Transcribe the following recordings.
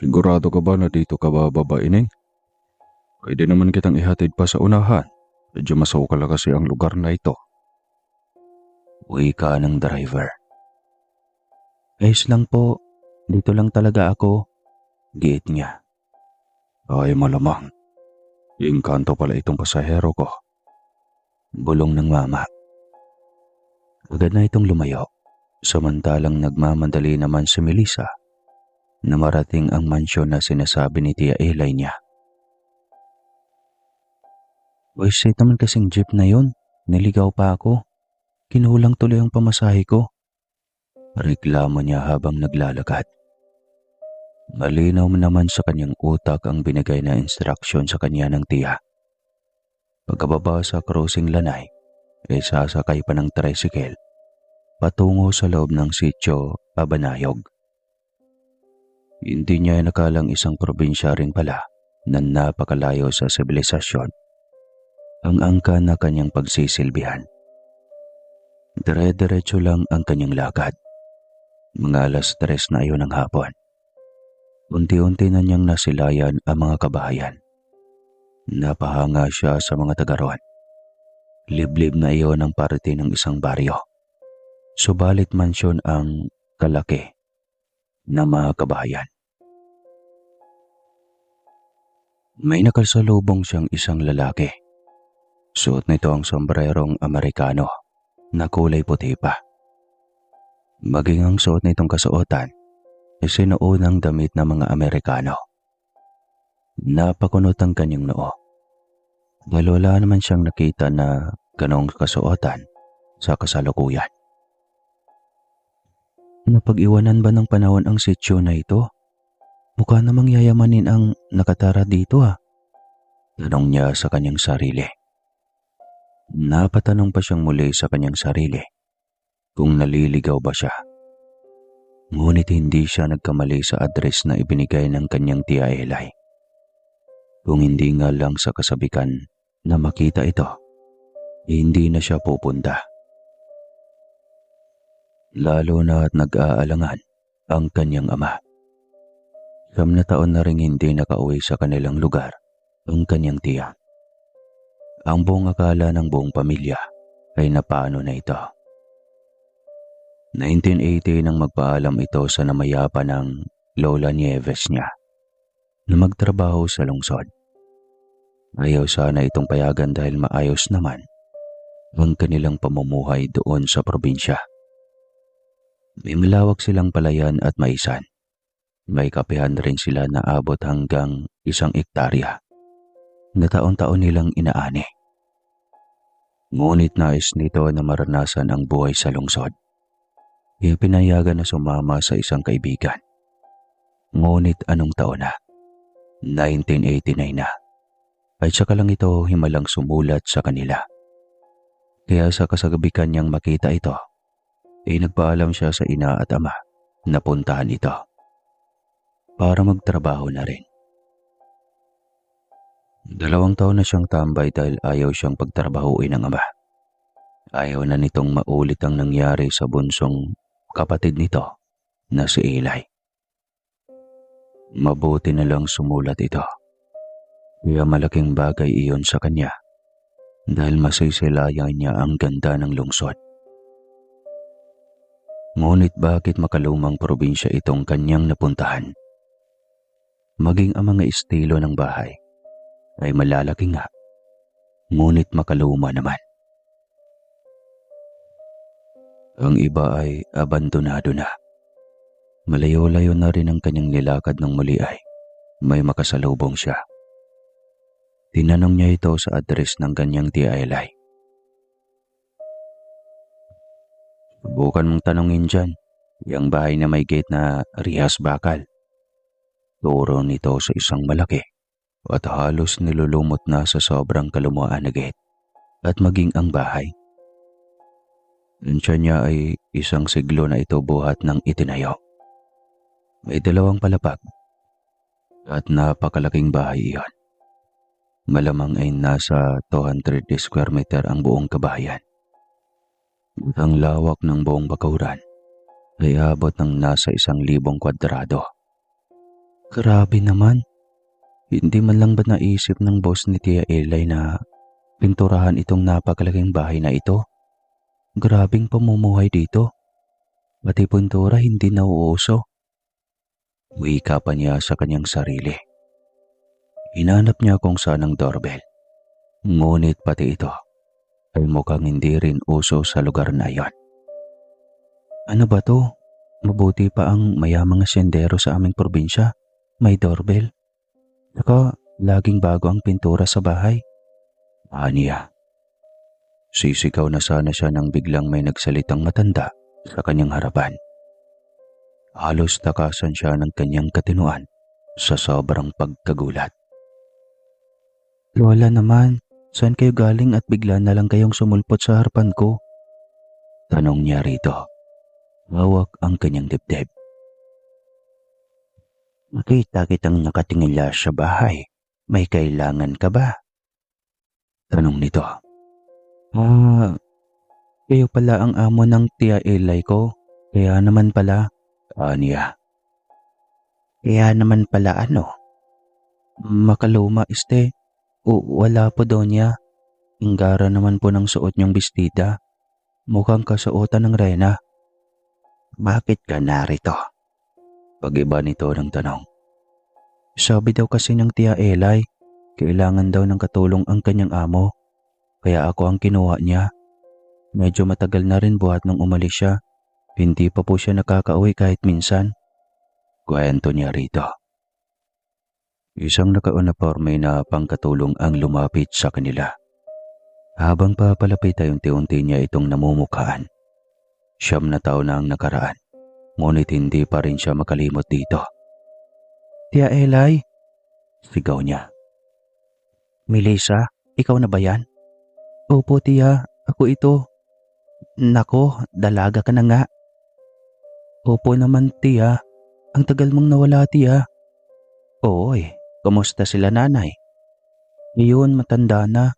Sigurado ka ba na dito ka bababa, Ining? Pwede naman kitang ihatid pa sa unahan. Medyo masukal kasi ang lugar na ito. Wika ng driver. Ayos lang po, dito lang talaga ako. Giit niya. Ay malamang. Engkanto pala itong pasahero ko. Bulong ng mama. Agad na itong lumayo. Samantalang nagmamadali naman si Melissa na marating ang mansyon na sinasabi ni Tia Eli niya. Wait naman kasing jeep na yun. Niligaw pa ako. Kinulang tuloy ang pamasahe ko. Reklamo niya habang naglalakad. Malinaw naman sa kanyang utak ang binigay na instruksyon sa kanya ng tiya. Pagkababa sa crossing lanay, sasakay pa ng tricycle patungo sa loob ng sitio Abanayog. Hindi niya nakalang isang probinsya rin pala na napakalayo sa sibilisasyon ang angka na kanyang pagsisilbihan. Dire-diretso lang ang kanyang lakad. Mga 3:00 na iyon ng hapon. Unti-unti na niyang nasilayan ang mga kabahayan. Napahanga siya sa mga taga-roon. Liblib na iyon ang parte ng isang baryo. Subalit mansyon ang kalaki na mga kabahayan. May nakasalubong siyang isang lalaki. Suot nito ang sombrerong Amerikano na kulay puti pa. Maging ang suot nitong kasuotan ay sinuunang damit ng mga Amerikano. Napakunot ang kanyang noo. Dahil wala naman siyang nakita na ganong kasuotan sa kasalukuyan. Napag-iwanan ba ng panahon ang sityo na ito? Mukha namang yayamanin ang nakatara dito Tanong niya sa kanyang sarili. Napatanong pa siyang muli sa kanyang sarili kung naliligaw ba siya. Ngunit hindi siya nagkamali sa address na ibinigay ng kanyang Tia Eli. Kung hindi nga lang sa kasabikan na makita ito, hindi na siya pupunta. Lalo na at nag-aalangan ang kanyang ama. 9 na taon na ring hindi nakauwi sa kanilang lugar ang kanyang tiya. Ang buong akala ng buong pamilya ay napano na ito. 1980 nang magpaalam ito sa namayapa ng Lola Nieves niya na magtrabaho sa lungsod. Ayaw sana itong payagan dahil maayos naman ang kanilang pamumuhay doon sa probinsya. May malawak silang palayan at maisan. May kapihan rin sila na abot hanggang 1 hektarya na taon-taon nilang inaani. Ngunit nais nito na maranasan ang buhay sa lungsod. Kaya pinayagan na sumama sa isang kaibigan. Ngunit anong taon na? 1989 na. Ay saka lang ito himalang sumulat sa kanila. Kaya sa kasagabikan niyang makita ito, nagpaalam siya sa ina at ama na puntahan ito para magtrabaho na rin. 2 taon na siyang tambay dahil ayaw siyang pagtrabahuin ng ama. Ayaw na nitong maulit ang nangyari sa bunsong kapatid nito na si Eli. Mabuti na lang sumulat ito. Kaya malaking bagay iyon sa kanya dahil masisilayan niya ang ganda ng lungsod. Ngunit bakit makalumang probinsya itong kanyang napuntahan? Maging ang mga estilo ng bahay ay malalaki nga, ngunit makaluma naman. Ang iba ay abandonado na. Malayo-layo na rin ang kanyang nilakad nang muli ay may makasalubong siya. Tinanong niya ito sa address ng kanyang Tia Eli. Subukan mong tanongin dyan, yung bahay na may gate na Rihas Bakal. Turo nito sa isang malaki at halos nilulumot na sa sobrang kalumuan na gate at maging ang bahay. Ansya niya ay 1 siglo na ito buhat ng itinayo. May 2 palapag at napakalaking bahay iyon. Malamang ay nasa 200 square meter ang buong kabahayan. Ang lawak ng buong bakuran ay abot ng nasa 1,000 kwadrado. Grabe naman. Hindi man lang ba naisip ng boss ni Tia Eli na pinturahan itong napakalaking bahay na ito? Grabing pamumuhay dito. Pati pintura hindi nauuso. Wika pa niya sa kanyang sarili. Hinanap niya kung saan ang doorbell. Ngunit pati ito ay mukhang hindi rin uso sa lugar na iyon. Ano ba to? Mabuti pa ang mayamang asyendero sa aming probinsya. May doorbell. Saka laging bago ang pintura sa bahay. Aniya. Sisigaw na sana siya nang biglang may nagsalitang matanda sa kanyang harapan. Halos takasan siya ng kanyang katinuan sa sobrang pagkagulat. Lola naman, saan kayo galing at bigla na lang kayong sumulpot sa harapan ko? Tanong niya rito. Hawak ang kanyang dibdib. Nakita kitang nakatingala sa bahay. May kailangan ka ba? Tanong nito. Kayo pala ang amo ng Tia Eli ko. Kaya naman pala. Aniya. Kaya naman pala ano? Makaluma wala po donya. Inggara naman po ng suot niyong bestida. Mukhang kasuotan ng rena. Bakit ka narito? Pag-iba nito ng tanong. Sabi daw kasi ng Tia Eli, kailangan daw ng katulong ang kanyang amo. Kaya ako ang kinuha niya. Medyo matagal na rin buhat nung umalis siya. Hindi pa po siya nakakauwi kahit minsan. Kwento niya rito. Isang naka-uniforme na pangkatulong ang lumapit sa kanila. Habang papalapit ay unti-unti niya itong namumukhaan. 9 na taon na ang nakaraan. Ngunit hindi pa rin siya makalimot dito. Tia Eli? Sigaw niya. Melissa, ikaw na ba yan? Opo, Tia. Ako ito. Nako, dalaga ka na nga. Opo naman, Tia. Ang tagal mong nawala, Tia. Oo kumusta sila nanay? Iyon, matanda na.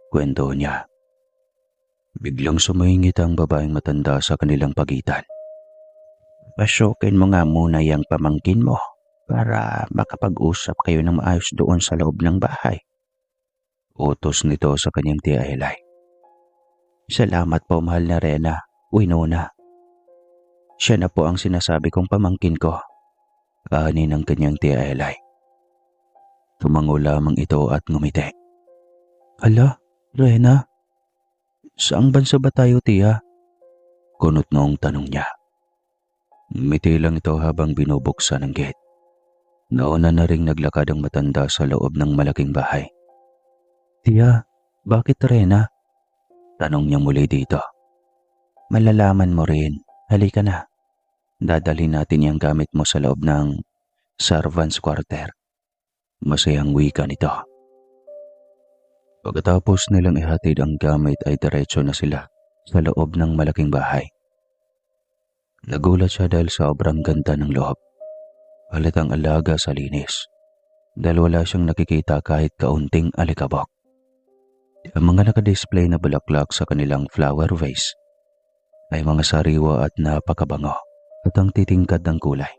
Kwento niya. Biglang sumingit ang babaeng matanda sa kanilang pagitan. Pasokin mo nga muna yung pamangkin mo para makapag-usap kayo ng maayos doon sa loob ng bahay. Utos nito sa kanyang Tia Eli. Salamat po, mahal na Rena. Winona. Siya na po ang sinasabi kong pamangkin ko. Kahanin ng kanyang Tia Eli. Tumango lamang ito at ngumiti. Ala, Rena, saang bansa ba tayo, Tia? Kunot noong tanong niya. Ngumiti lang ito habang binubuksan ang gate. Nauna na ring naglakad ang matanda sa loob ng malaking bahay. Tia, bakit Rena? Tanong niya muli dito. Malalaman mo rin. Halika na. Dadalhin natin yung gamit mo sa loob ng servants' quarter. Masayang wika nito. Pagkatapos nilang ihatid ang gamit ay diretso na sila sa loob ng malaking bahay. Nagulat siya dahil sobrang ganda ng loob. Halatang alaga sa linis. Dahil wala siyang nakikita kahit kaunting alikabok. Ang mga nakadisplay na bulaklak sa kanilang flower vase ay mga sariwa at napakabango at ang titingkad ng kulay.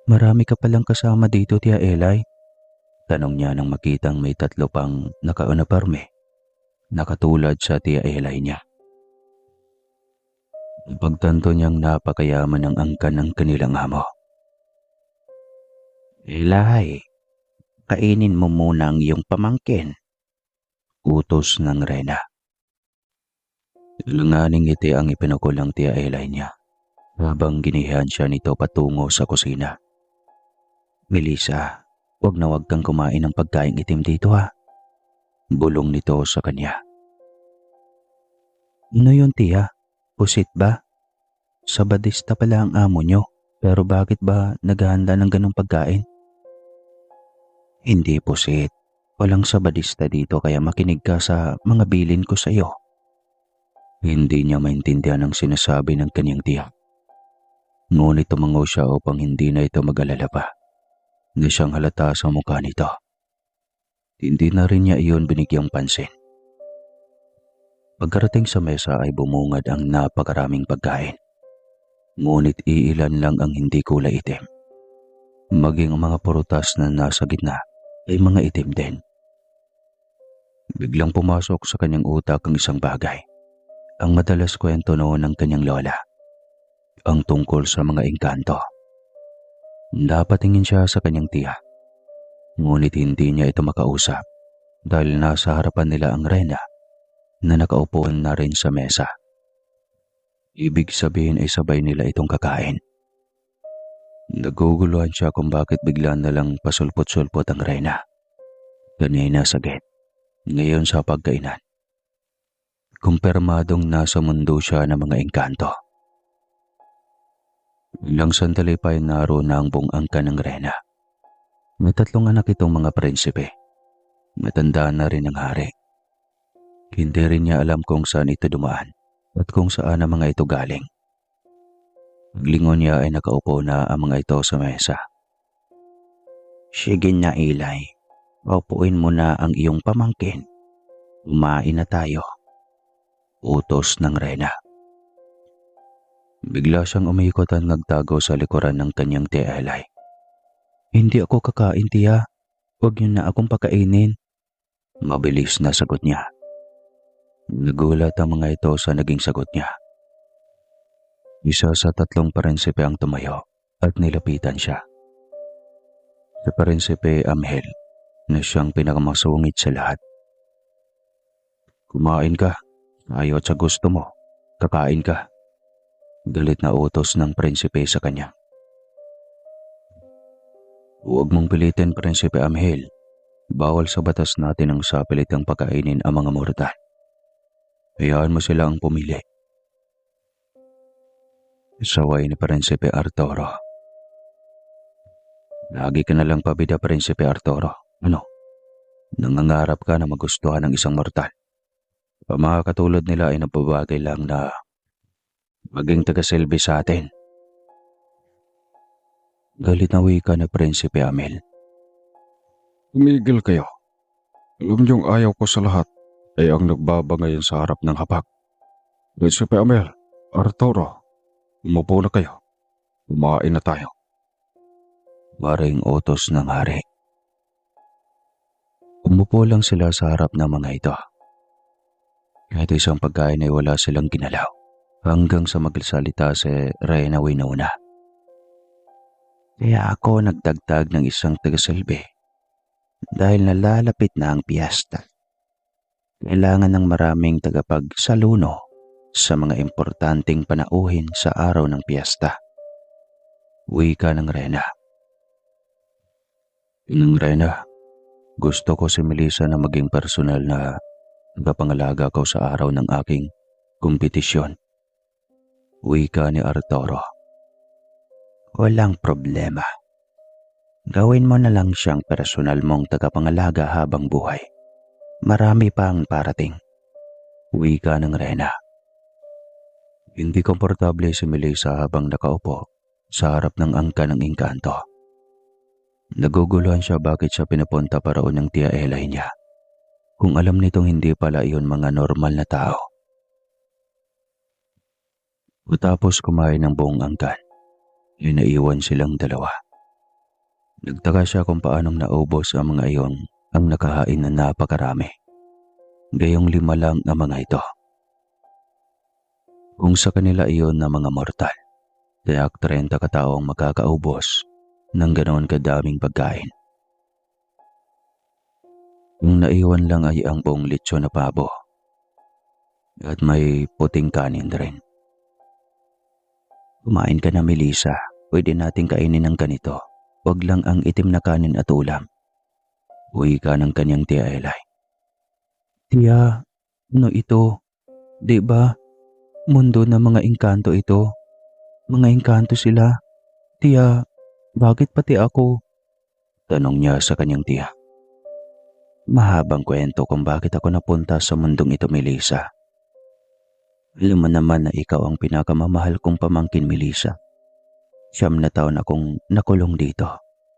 Marami ka palang kasama dito, Tia Eli? Tanong niya nang makitang may 3 pang naka-uniforme, nakatulad sa Tia Eli niya. Pagtanto niyang napakayaman ng angkan ng kanilang amo. Eli, kainin mo muna ang iyong pamangkin. Utos ng Rena. Langaning ngiti ang ipinukol ng Tia Eli niya habang ginihan siya nito patungo sa kusina. Melissa, wag na wag kang kumain ng pagkaing itim dito ha. Bulong nito sa kanya. Ano yun, Tia? Pusit ba? Sabadista pala ang amo nyo, pero bakit ba naghahanda ng ganong pagkain? Hindi pusit. Walang sabadista dito kaya makinig ka sa mga bilin ko sa iyo. Hindi niya maintindihan ang sinasabi ng kanyang tiyak. Ngunit tumango siya upang hindi na ito mag-alala pa. Na siyang halata sa mukha nito. Hindi na rin niya iyon binigyang pansin. Pagkarating sa mesa ay bumungad ang napakaraming pagkain. Ngunit iilan lang ang hindi kulay itim. maging ang mga prutas na nasa gitna ay mga itim din. Biglang pumasok sa kanyang utak ang isang bagay, ang madalas kwento noon ng kanyang lola, ang tungkol sa mga engkanto. Napatingin siya sa kanyang tiya, ngunit hindi niya ito makausap dahil nasa harapan nila ang reyna na nakaupo na rin sa mesa. Ibig sabihin ay sabay nila itong kakain. Naguguluhan siya kung bakit bigla na lang pasulpot-sulpot ang reyna. Kanina sa gate, ngayon sa pagkainan. Kumpirmadong nasa mundo siya ng mga engkanto. Ilang sandali pa ay naroon na ang buong angkan ng reyna. May 3 anak itong mga prinsipe. Matanda na rin ang hari. Hindi rin niya alam kung saan ito dumaan at kung saan ang mga ito galing. Paglingon niya ay nakaupo na ang mga ito sa mesa. Sige na, Eli. Paupuin mo na ang iyong pamangkin. Kumain na tayo. Utos ng reyna. Bigla siyang umikot at nagtago sa likuran ng kanyang tiya Eli. Hindi ako kakain, tiya. Huwag niyo na akong pakainin. Mabilis na sagot niya. Nagulat ang mga ito sa naging sagot niya. Isa sa 3 prinsipe ang tumayo at nilapitan siya. Si Prinsipe Amhel na siyang pinakamasungit sa lahat. Kumain ka. Ayaw at sa gusto mo. Kakain ka. Galit na utos ng prinsipe sa kanya. Huwag mong pilitin, Prinsipe Amhel. Bawal sa batas natin ang sapilitang pakainin ang mga mortal. Hayaan mo sila ang pumili. Saway ni Prinsipe Arturo. Lagi ka na lang pabida, Prinsipe Arturo. Ano? Nangangarap ka na magustuhan ng isang mortal. Ang mga katulad nila ay nababagay lang na maging taga-silbi sa atin. Galit na wika na Prinsipe Amel. Tumigil kayo. Alam niyong ayaw ko sa lahat ay ang nagbaba ngayon sa harap ng hapag. Prinsipe Amel, Arturo, umupo na kayo. Kumain na tayo. Maring utos ng hari. Umupo lang sila sa harap ng mga ito. Kahit isang pagkain ay wala silang ginalaw hanggang sa magsalita si Reyna Winona. Kaya ako nagdagdag ng isang taga-silbi dahil nalalapit na ang piyesta. Kailangan ng maraming tagapagsaluno sa mga importanteng panauhin sa araw ng piyesta. Wika ng Reyna. Reyna, gusto ko si Melissa na maging personal na tagapangalaga ko sa araw ng aking kompetisyon. Wika ni Arturo. Walang problema. Gawin mo na lang siyang personal mong tagapangalaga habang buhay. Marami pa ang parating. Wika ng Reyna. Hindi komportable si Melissa habang nakaupo sa harap ng angka ng engkanto. Naguguluhan siya bakit siya pinapunta pa roon ng tiya Eli niya. Kung alam nitong hindi pala iyon mga normal na tao. Matapos kumain ng buong angkan, ay naiwan silang dalawa. Nagtaka siya kung paanong naubos ang mga iyon ang nakahain na napakarami. Gayong 5 lang ang mga ito. Kung sa kanila iyon na mga mortal, tiyak 30 katao ang makakaubos ng ganoon kadaming pagkain. Ang naiwan lang ay ang buong lechon na pabo at may puting kanin rin. Kumain ka na, Melissa. Pwede nating kainin ng ganito. Huwag lang ang itim na kanin at ulam. Wika ng kanyang tiya Eli. Tiya, ano ito? Di ba? Mundo ng mga engkanto ito. Mga engkanto sila. Tiya, bakit pati ako? Tanong niya sa kanyang tiya. Mahabang kwento kung bakit ako napunta sa mundong ito, Melissa. Alam mo naman na ikaw ang pinakamamahal kong pamangkin, Melissa. 9 na taon akong nakulong dito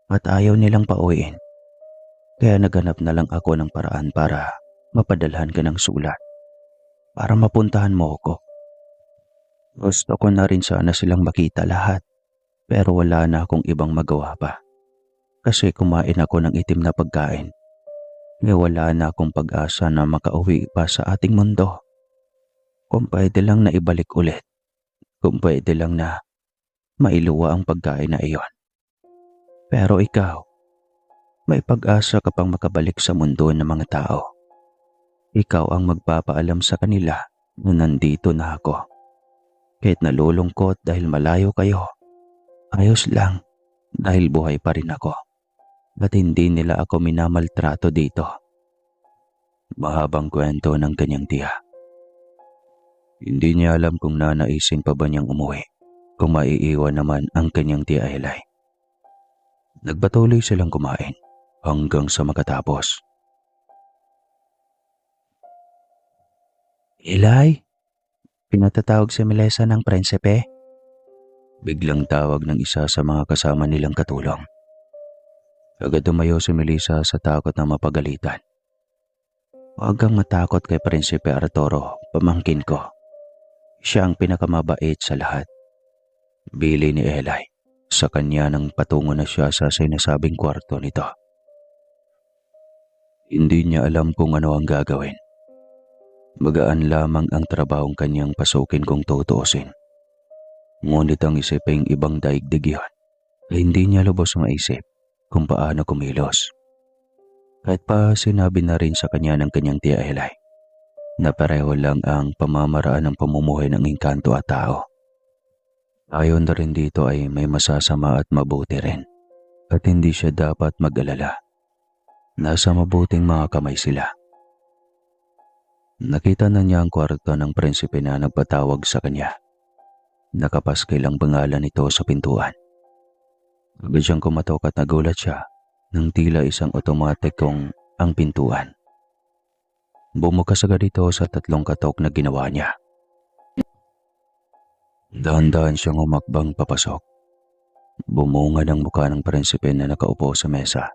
at ayaw nilang pauwiin. Kaya naghanap na lang ako ng paraan para mapadalhan ka ng sulat. Para mapuntahan mo ako. Gusto ko na rin sana silang makita lahat. Pero wala na akong ibang magawa pa. kasi kumain ako ng itim na pagkain. Wala na akong pag-asa na makauwi pa sa ating mundo. Kung pwede lang na ibalik ulit. Kung pwede lang na mailuwa ang pagkain na iyon. Pero ikaw, may pag-asa ka pang makabalik sa mundo ng mga tao. Ikaw ang magpapaalam sa kanila na nandito na ako. Kahit nalulungkot dahil malayo kayo, ayos lang dahil buhay pa rin ako. At hindi nila ako minamaltrato dito. Mahabang kwento ng kanyang tiya. Hindi niya alam kung nanaisin pa ba niyang umuwi kung maiiwan naman ang kanyang tiya Elay. Nagpatuloy silang kumain hanggang sa makatapos. Elay, pinatatawag si Melissa ng prinsipe. Biglang tawag ng isa sa mga kasama nilang katulong. Agad tumayo si Melissa sa takot na mapagalitan. Huwag kang matakot kay Prinsipe Arturo, pamangkin ko. Siya ang pinakamabait sa lahat. Bili ni Elay sa kanya nang patungo na siya sa sinasabing kwarto nito. Hindi niya alam kung ano ang gagawin. Magaan lamang ang trabahong kanyang pasukin kung tutuusin. Ngunit ang isiping ibang daigdig yun ay hindi niya lubos maisip kung paano kumilos. Kahit pa sinabi na rin sa kanya ng kanyang tiya Elay na pareho lang ang pamamaraan ng pamumuhay ng engkanto at tao. Ayon na rin dito ay may masasama at mabuti rin at hindi siya dapat mag-alala. Nasa mabuting mga kamay sila. Nakita na niya ang kwarto ng prinsipe na nagpatawag sa kanya. Nakapaskil ang pangalan nito sa pintuan. Agad siyang kumatok at nagulat siya nang tila isang otomatik kong ang pintuan. Bumukas agad ito sa 3 katok na ginawa niya. Dahan-dahan siyang umakbang papasok. Bumungad ang mukha ng prinsipe na nakaupo sa mesa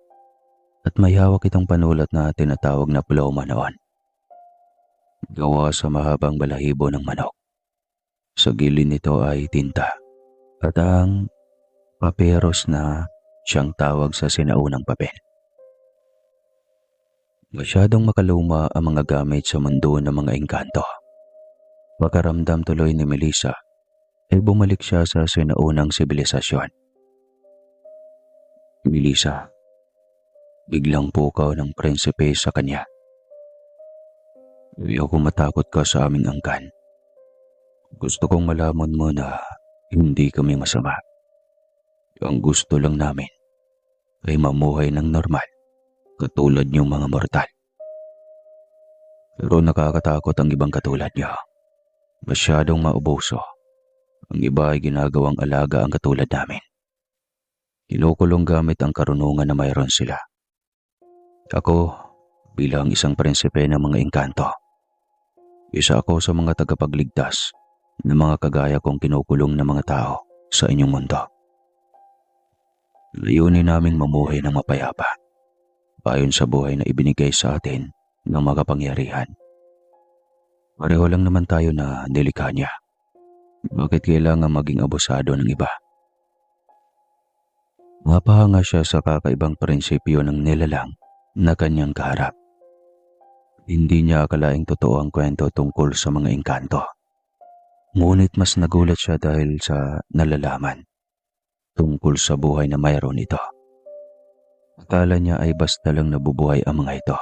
at may hawak itong panulat na tinatawag na ploma noon. Gawa sa mahabang balahibo ng manok. Sa gilid nito ay tinta at ang paperos na siyang tawag sa sinaunang papel. Masyadong makaluma ang mga gamit sa mundo ng mga engkanto. Pakaramdam tuloy ni Melissa ay bumalik siya sa sinaunang sibilisasyon. Melissa, biglang pukaw ng prinsipe sa kanya. Ayoko matakot ka sa aming angkan. Gusto kong malaman mo na hindi kami masama. Ang gusto lang namin ay mamuhay ng normal katulad niyong mga mortal. Pero nakakatakot ang ibang katulad niyo. Masyadong mauboso. Ang iba ay ginagawang alaga ang katulad namin. Kinukulong gamit ang karunungan na mayroon sila. Ako, bilang isang prinsipe ng mga engkanto, isa ako sa mga tagapagligtas ng mga kagaya kong kinukulong ng mga tao sa inyong mundo. Layunin naming mamuhay ng mapayapa, ayon sa buhay na ibinigay sa atin ng mga kapangyarihan. Pareho lang naman tayo na nilikha niya. Bakit kailangan maging abusado ng iba? Mapahanga siya sa kakaibang prinsipyo ng nilalang na kanyang kaharap. Hindi niya akalaing totoo ang kwento tungkol sa mga engkanto. Ngunit mas nagulat siya dahil sa nalalaman tungkol sa buhay na mayroon ito. Akala niya ay basta lang nabubuhay ang mga ito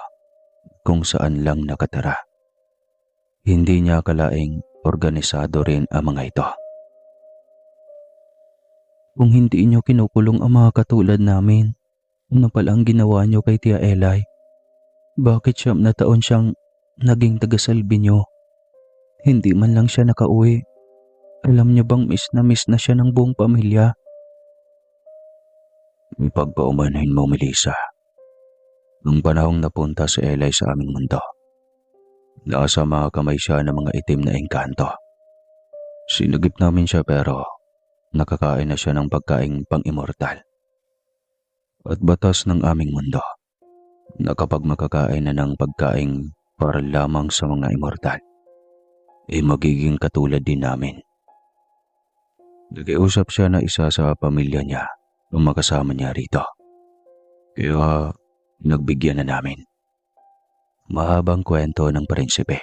kung saan lang nakatira. Hindi niya akalaing organisado rin ang mga ito. Kung hindi niyo kinukulong ang mga katulad namin, ano palang ginawa niyo kay Tia Elay? Bakit 9 na taon siyang naging tagasalbi niyo? Hindi man lang siya nakauwi. Alam niyo bang miss na siya ng buong pamilya? Ipagpaumanhin mo, Melissa. Nung panahong napunta si Elay sa aming mundo, nasa mga kamay siya ng mga itim na engkanto. Sinugip namin siya pero nakakain na siya ng pagkaing pang-immortal. At batas ng aming mundo na kapag makakain na ng pagkaing para lamang sa mga immortal, ay magiging katulad din namin. Nakiusap siya na isa sa pamilya niya ang makasama niya rito. Kaya nagbigyan na namin. Mahabang kwento ng prinsipe.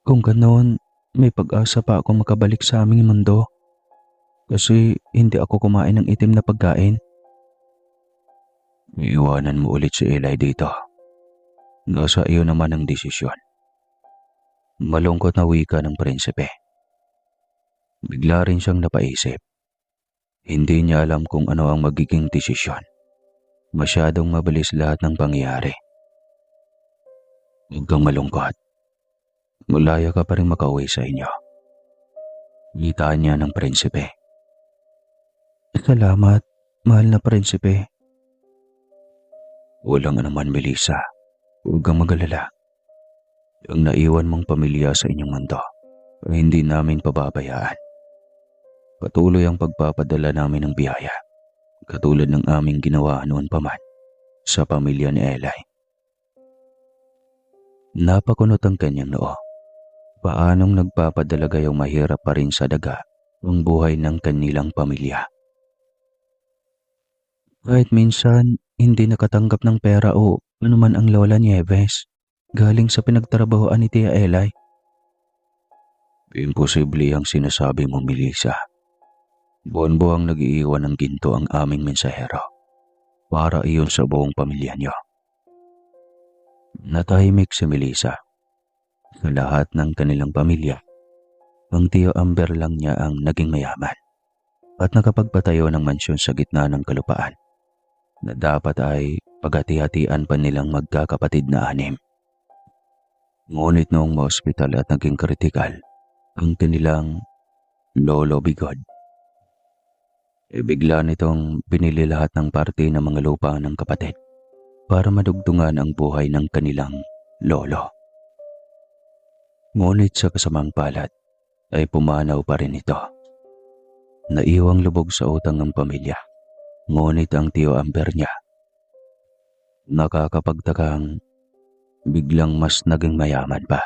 Kung ganoon, may pag-asa pa akong makabalik sa aming mundo. Kasi hindi ako kumain ng itim na pagkain. Iiwanan mo ulit si Eli dito. Nasa iyo naman ang desisyon. Malungkot na wika ng prinsipe. Bigla rin siyang napaisip. Hindi niya alam kung ano ang magiging desisyon. Masyadong mabilis lahat ng pangyayari. Huwag kang malungkot. Malaya ka pa rin makauwi sa inyo. Gitaan niya ng prinsipe. Salamat, mahal na prinsipe. Walang anuman, Melissa. Huwag kang mag-alala. Ang naiwan mong pamilya sa inyong mundo ay hindi namin pababayaan. Patuloy ang pagpapadala namin ng biyaya, katulad ng aming ginawa noon pa man sa pamilya ni Eli. Napakunot ang kanyang noo. Paanong nagpapadala gayong mahirap pa rin sa daga ang buhay ng kanilang pamilya? Kahit minsan, hindi nakatanggap ng pera o anuman ang Lola Nieves galing sa pinagtrabahoan ni Tia Eli. Imposible ang sinasabi mo, Melissa. Buwan-buwang nag-iiwan ng ginto ang aming mensahero para iyon sa buong pamilya niyo. Natahimik si Melissa. Sa lahat ng kanilang pamilya, ang Tio Amber lang niya ang naging mayaman at nakapagpatayo ng mansyon sa gitna ng kalupaan na dapat ay paghati-hatian pa nilang magkakapatid na 6. Ngunit noong ma-hospital at naging kritikal ang kanilang Lolo Bigod, bigla nitong pinili lahat ng parte ng mga lupa ng kapatid para madugtungan ang buhay ng kanilang lolo. Ngunit sa kasamang palad ay pumanaw pa rin ito. Naiwang lubog sa utang ng pamilya, ngunit ang Tio Amber niya, nakakapagtakang biglang mas naging mayaman pa.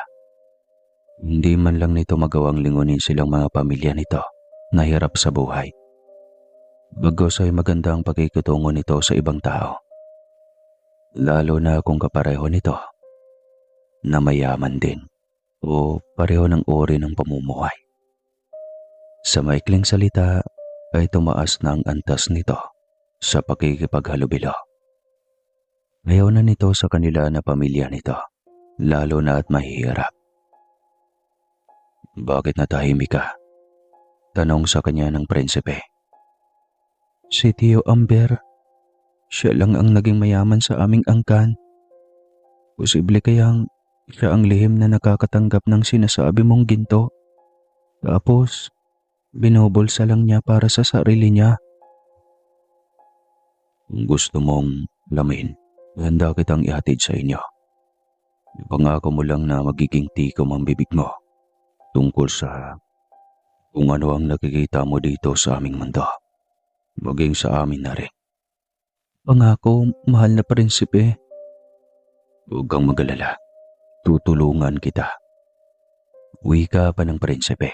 Hindi man lang nito magawang lingunin silang mga pamilya nito na hirap sa buhay. Bagos ay maganda ang pakikitungo nito sa ibang tao. Lalo na kung kapareho nito na mayaman din o pareho ng uri ng pamumuhay. Sa maikling salita ay tumaas na ang antas nito sa pakikipaghalubilo. Ayaw na nito sa kanila na pamilya nito, lalo na at mahihirap. Bakit natahimik ka? Tanong sa kanya ng prinsipe. Si Tio Amber, siya lang ang naging mayaman sa aming angkan. Posible kayang siya ang lihim na nakakatanggap ng sinasabi mong ginto. Tapos, binubulsa lang niya para sa sarili niya. Kung gusto mong lamin, handa kitang ihatid sa inyo. Ipangako mo lang na magiging tikom ang bibig mo tungkol sa kung ano ang nakikita mo dito sa aming mundo. Maging sa amin na rin. Pangako, mahal na prinsipe. Huwag kang mag-alala. Tutulungan kita. Wika pa ng prinsipe.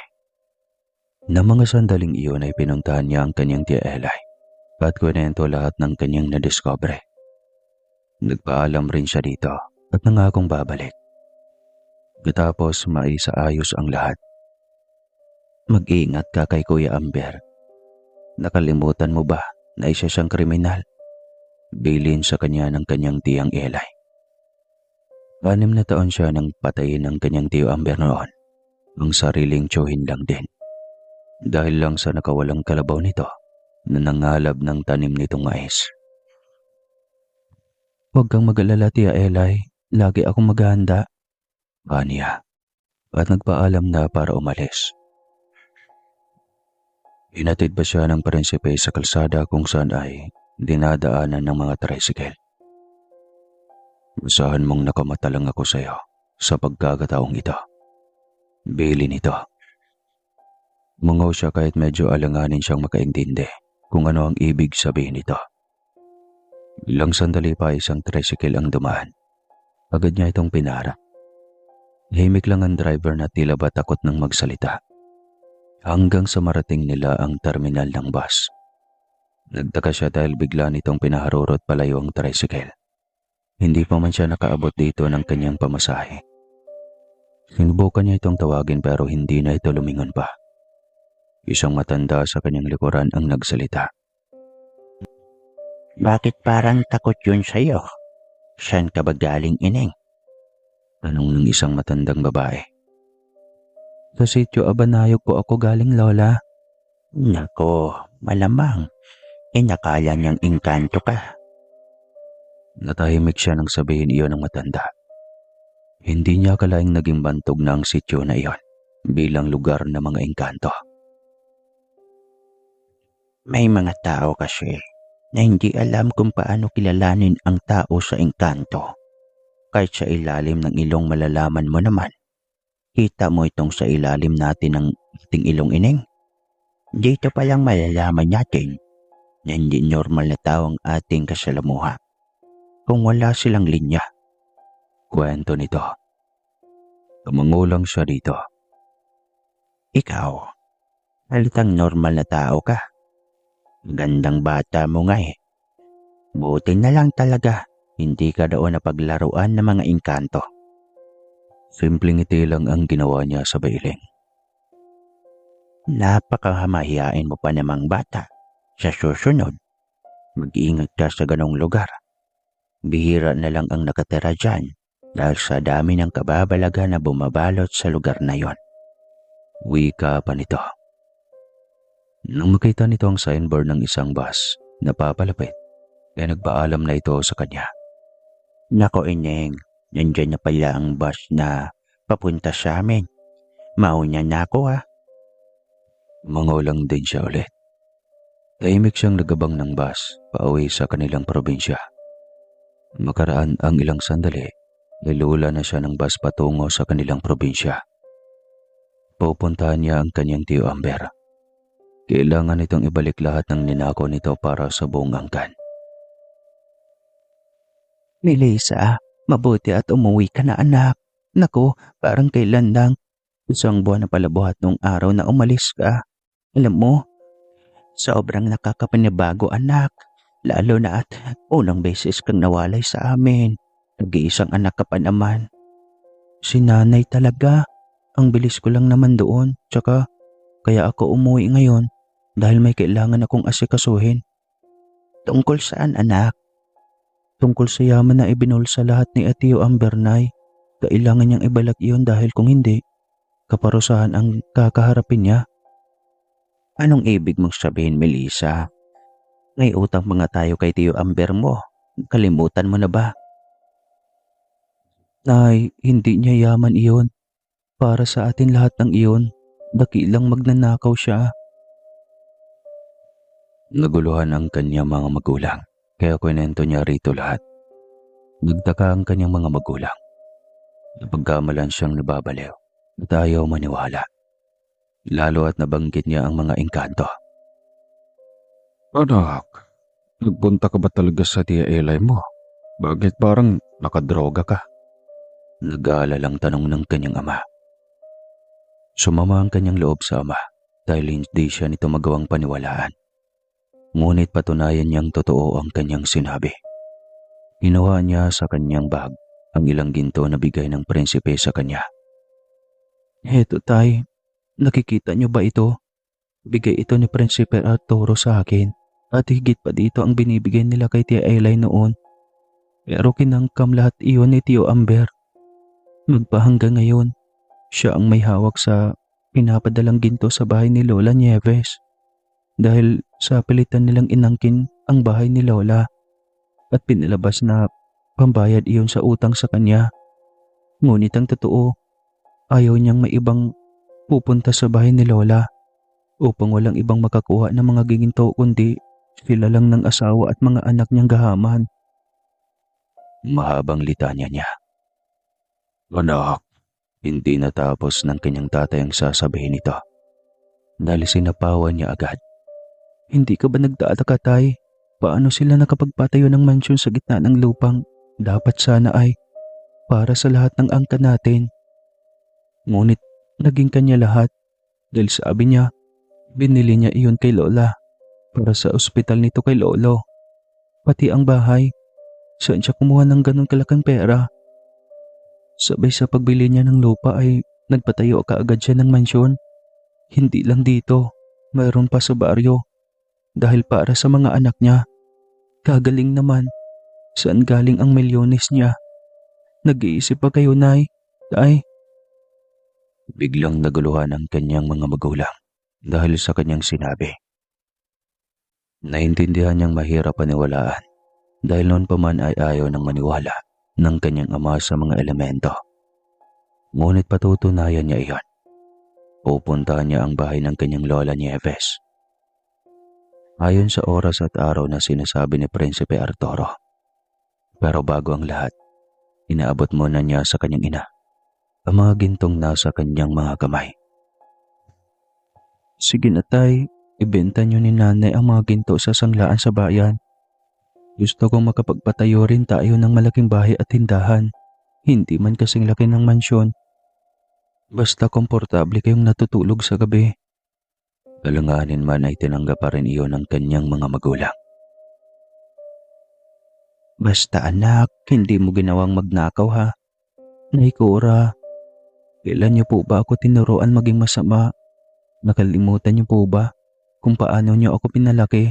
Na mga sandaling iyon ay pinuntahan niya ang kanyang Tia Eli at kwento lahat ng kanyang nadiscover. Nagpaalam rin siya dito at nangakong babalik. Katapos maisaayos ang lahat. Mag-iingat ka kay Kuya Amber. Nakalimutan mo ba na isa siyang kriminal? Bilin sa kanya ng kanyang tiyang Eli. 6 na taon siya nang patayin ng kanyang Tio Amber noon. Ang sariling tiyuhin lang din. Dahil lang sa nakawalang kalabaw nito na nangalab ng tanim nitong mais. Huwag kang mag-alala, Tia Eli. Lagi akong maghahanda. Aniya. At nagpaalam na para umalis. Hinatid ba siya ng prinsipe sa kalsada kung saan ay dinadaanan ng mga tricycle. Usahan mong nakamata lang ako sa iyo sa pagkakataong ito. Bilin ito. Mungaw siya kahit medyo alanganin siyang makaintindi kung ano ang ibig sabihin nito. Ilang sandali pa isang tricycle ang dumaan. Agad niya itong pinara. Himik lang ang driver na tila ba takot nang magsalita. Hanggang sa marating nila ang terminal ng bus. Nagtaka siya dahil bigla nitong pinaharurot palayo ang tricycle. Hindi pa man siya nakaabot dito ng kanyang pamasahe. Sinubukan niya itong tawagin pero hindi na ito lumingon pa. Isang matanda sa kanyang likuran ang nagsalita. Bakit parang takot yun sa'yo? Saan ka ba galing, ineng? Tanong ng isang matandang babae. Sa sitio Abanayog po ako galing, Lola. Nako, malamang. Nakala niyang engkanto ka. Natahimik siya nang sabihin iyon ng matanda. Hindi niya akalaing naging bantog na ang sitio na iyon bilang lugar ng mga engkanto. May mga tao kasi na hindi alam kung paano kilalanin ang tao sa engkanto. Kahit sa ilalim ng ilong malalaman mo naman. Kita mo itong sa ilalim natin ng ating ilong, ineng. Dito pa lang malalaman natin na hindi normal na tao ang ating kasalamuha. Kung wala silang linya. Kwento nito. Tumangulang siya dito. Ikaw, halitang normal na tao ka. Gandang bata mo nga eh. Buti na lang talaga, hindi ka doon napaglaruan ng mga engkanto. Simpleng ngiti lang ang ginawa niya sa bailing. Napakahamahiyain mo pa namang bata. Sa susunod, mag-iingat ka sa ganong lugar. Bihira na lang ang nakatira dyan dahil sa dami ng kababalaga na bumabalot sa lugar na yon. Wika pa nito. Nang makita nito ang signboard ng isang bus na papalapit, ay nagpaalam na ito sa kanya. Nako, ineng, nandyan na pala ang bus na papunta sa amin. Mauna na ako ha. Mangulang din siya ulit. Tahimik siyang nagabang ng bus pauwi sa kanilang probinsya. Makaraan ang ilang sandali, nilula na siya ng bus patungo sa kanilang probinsya. Pupuntahan niya ang kanyang tiyo Amber. Kailangan itong ibalik lahat ng ninakaw nito para sa buong angkan. Melissa, mabuti at umuwi ka na, anak. Nako, parang kailan lang. Isang buwan na pala buhat nung araw na umalis ka. Alam mo, sobrang nakakapanibago, anak. Lalo na at unang beses kang nawalay sa amin. Nag-iisang anak ka pa naman. Si nanay talaga. Ang bilis ko lang naman doon. Tsaka, kaya ako umuwi ngayon dahil may kailangan akong asikasuhin. Tungkol saan, anak? Tungkol sa yaman na ibinol sa lahat ni Atiyo Ambernay. Kailangan niyang ibalak iyon dahil kung hindi, kaparusahan ang kakaharapin niya. Anong ibig mong sabihin, Melissa? May utang mga tayo kay Tiyo Amber mo. Kalimutan mo na ba? Nay, hindi niya yaman iyon. Para sa atin lahat ng iyon, dakilang magnanakaw siya. Naguluhan ang kanyang mga magulang, kaya kwento niya rito lahat. Nagtaka ang kanyang mga magulang. Napagkamalan siyang nababaliw at ayaw maniwala. Lalo at nabanggit niya ang mga engkanto. Anak, nagpunta ka ba talaga sa Tia Eli mo? Bakit parang nakadroga ka? Nag-aalalang tanong ng kanyang ama. Sumama ang kanyang loob sa ama dahil hindi siya nito magawang paniwalaan. Ngunit patunayan niyang totoo ang kanyang sinabi. Ginawa niya sa kanyang bag ang ilang ginto na bigay ng prinsipe sa kanya. Heto tay, nakikita niyo ba ito? Bigay ito ni Prinsipe Arturo sa akin at higit pa dito ang binibigay nila kay Tia Eli noon. Pero kinangkam lahat iyon ni Tiyo Amber. Magpahanggang ngayon, siya ang may hawak sa pinapadalang ginto sa bahay ni Lola Nieves. Dahil sa pilitan nilang inangkin ang bahay ni Lola at pinilabas na pambayad iyon sa utang sa kanya. Ngunit ang totoo, ayaw niyang may ibang pupunta sa bahay ni Lola upang walang ibang makakuha ng mga giginto kundi sila lang ng asawa at mga anak niyang gahaman. Mahabang litanya niya. Anak, Hindi natapos ng kanyang tatay ang sasabihin nito. Dahil sinapawan niya agad. Hindi ka ba nagtataka, tay? Paano sila nakapagpatayo ng mansyon sa gitna ng lupang dapat sana ay para sa lahat ng angkan natin? Ngunit naging kanya lahat dahil sabi niya, binili niya iyon kay Lola para sa ospital nito kay Lolo. Pati ang bahay. Saan siya kumuha ng ganun kalaking pera? Sabay sa pagbili niya ng lupa ay nagpatayo kaagad siya ng mansyon. Hindi lang dito, mayroon pa sa baryo. Dahil para sa mga anak niya. Kagaling naman. Saan galing ang milyones niya? Nag-iisip pa kayo, Nay? Tay? Biglang naguluhan ang kanyang mga magulang dahil sa kanyang sinabi. Naintindihan niyang mahirap paniwalaan dahil noon pa man ay ayaw nang maniwala ng kanyang ama sa mga elemento. Ngunit patutunayan niya iyon. Pupuntahan niya ang bahay ng kanyang Lola Nieves. Ayon sa oras at araw na sinasabi ni Prinsipe Arturo. Pero bago ang lahat, inaabot muna niya sa kanyang ina ang mga gintong nasa kanyang mga kamay. Sige na, Tay. Ibenta niyo ni Nanay ang mga ginto sa sanglaan sa bayan. Gusto kong makapagpatayo rin tayo ng malaking bahay at tindahan. Hindi man kasing laki ng mansyon. Basta komportable kayong natutulog sa gabi. Alanganin man ay tinanggap pa rin iyon ng kanyang mga magulang. Basta anak, hindi mo ginawang magnakaw ha. Nay Cora, kailan niyo po ba ako tinuruan maging masama? Nakalimutan niyo po ba kung paano niyo ako pinalaki?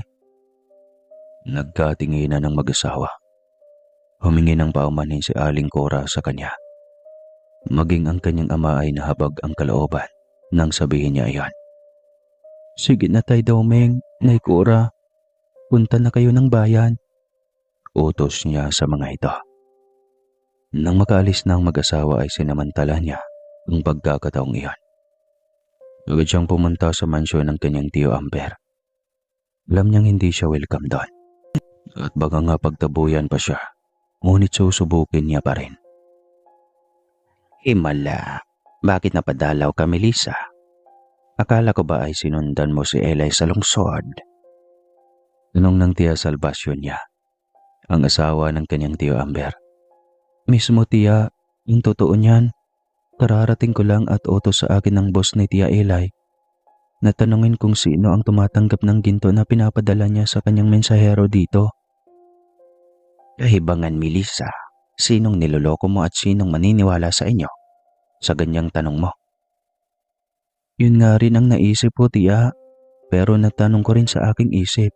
Nagkatinginan ng mag-asawa. Humingi ng paumanhin si Aling Cora sa kanya. Maging ang kanyang ama ay nahabag ang kalooban nang sabihin niya iyon. Sige na Tay Domeng, Nay Cora. Punta na kayo ng bayan. Utos niya sa mga ito. Nang makaalis na ang mag-asawa ay sinamantala niya ang pagkakataong iyon. Agad siyang pumunta sa mansyon ng kanyang tiyo Amber. Alam niyang hindi siya welcome doon. At baka nga pagtabuyan pa siya, ngunit susubukin niya pa rin. Himala, bakit napadalaw ka, Melissa? Akala ko ba ay sinundan mo si Eli sa lungsod? Tanong ng tiya Salvacion niya, ang asawa ng kanyang tiyo Amber. Mismo tiya, yung totoo niyan. Kararating ko lang at utos sa akin ng boss ni Tia Eli na tanungin kung sino ang tumatanggap ng ginto na pinapadala niya sa kanyang mensahero dito. Kahibangan, Melissa. Sinong niloloko mo at sinong maniniwala sa inyo? Sa ganyang tanong mo. Yun nga rin ang naisip ko, Tia. Pero natanong ko rin sa aking isip.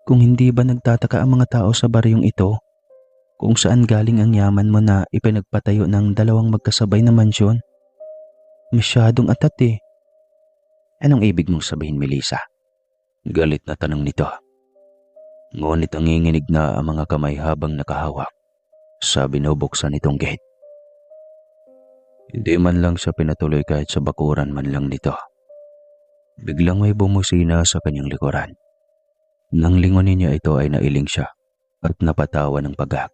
Kung hindi ba nagtataka ang mga tao sa baryong ito kung saan galing ang yaman mo na ipinagpatayo ng dalawang magkasabay na mansyon? Masyadong atat eh. Anong ibig mong sabihin, Melissa? Galit na tanong nito. Ngunit nanginginig na ang mga kamay habang nakahawak sa binubuksan nitong gate. Hindi man lang siya pinatuloy kahit sa bakuran man lang nito. Biglang may bumusina sa kanyang likuran. Nang lingunin niya ito ay nailing siya at napatawa ng pagak.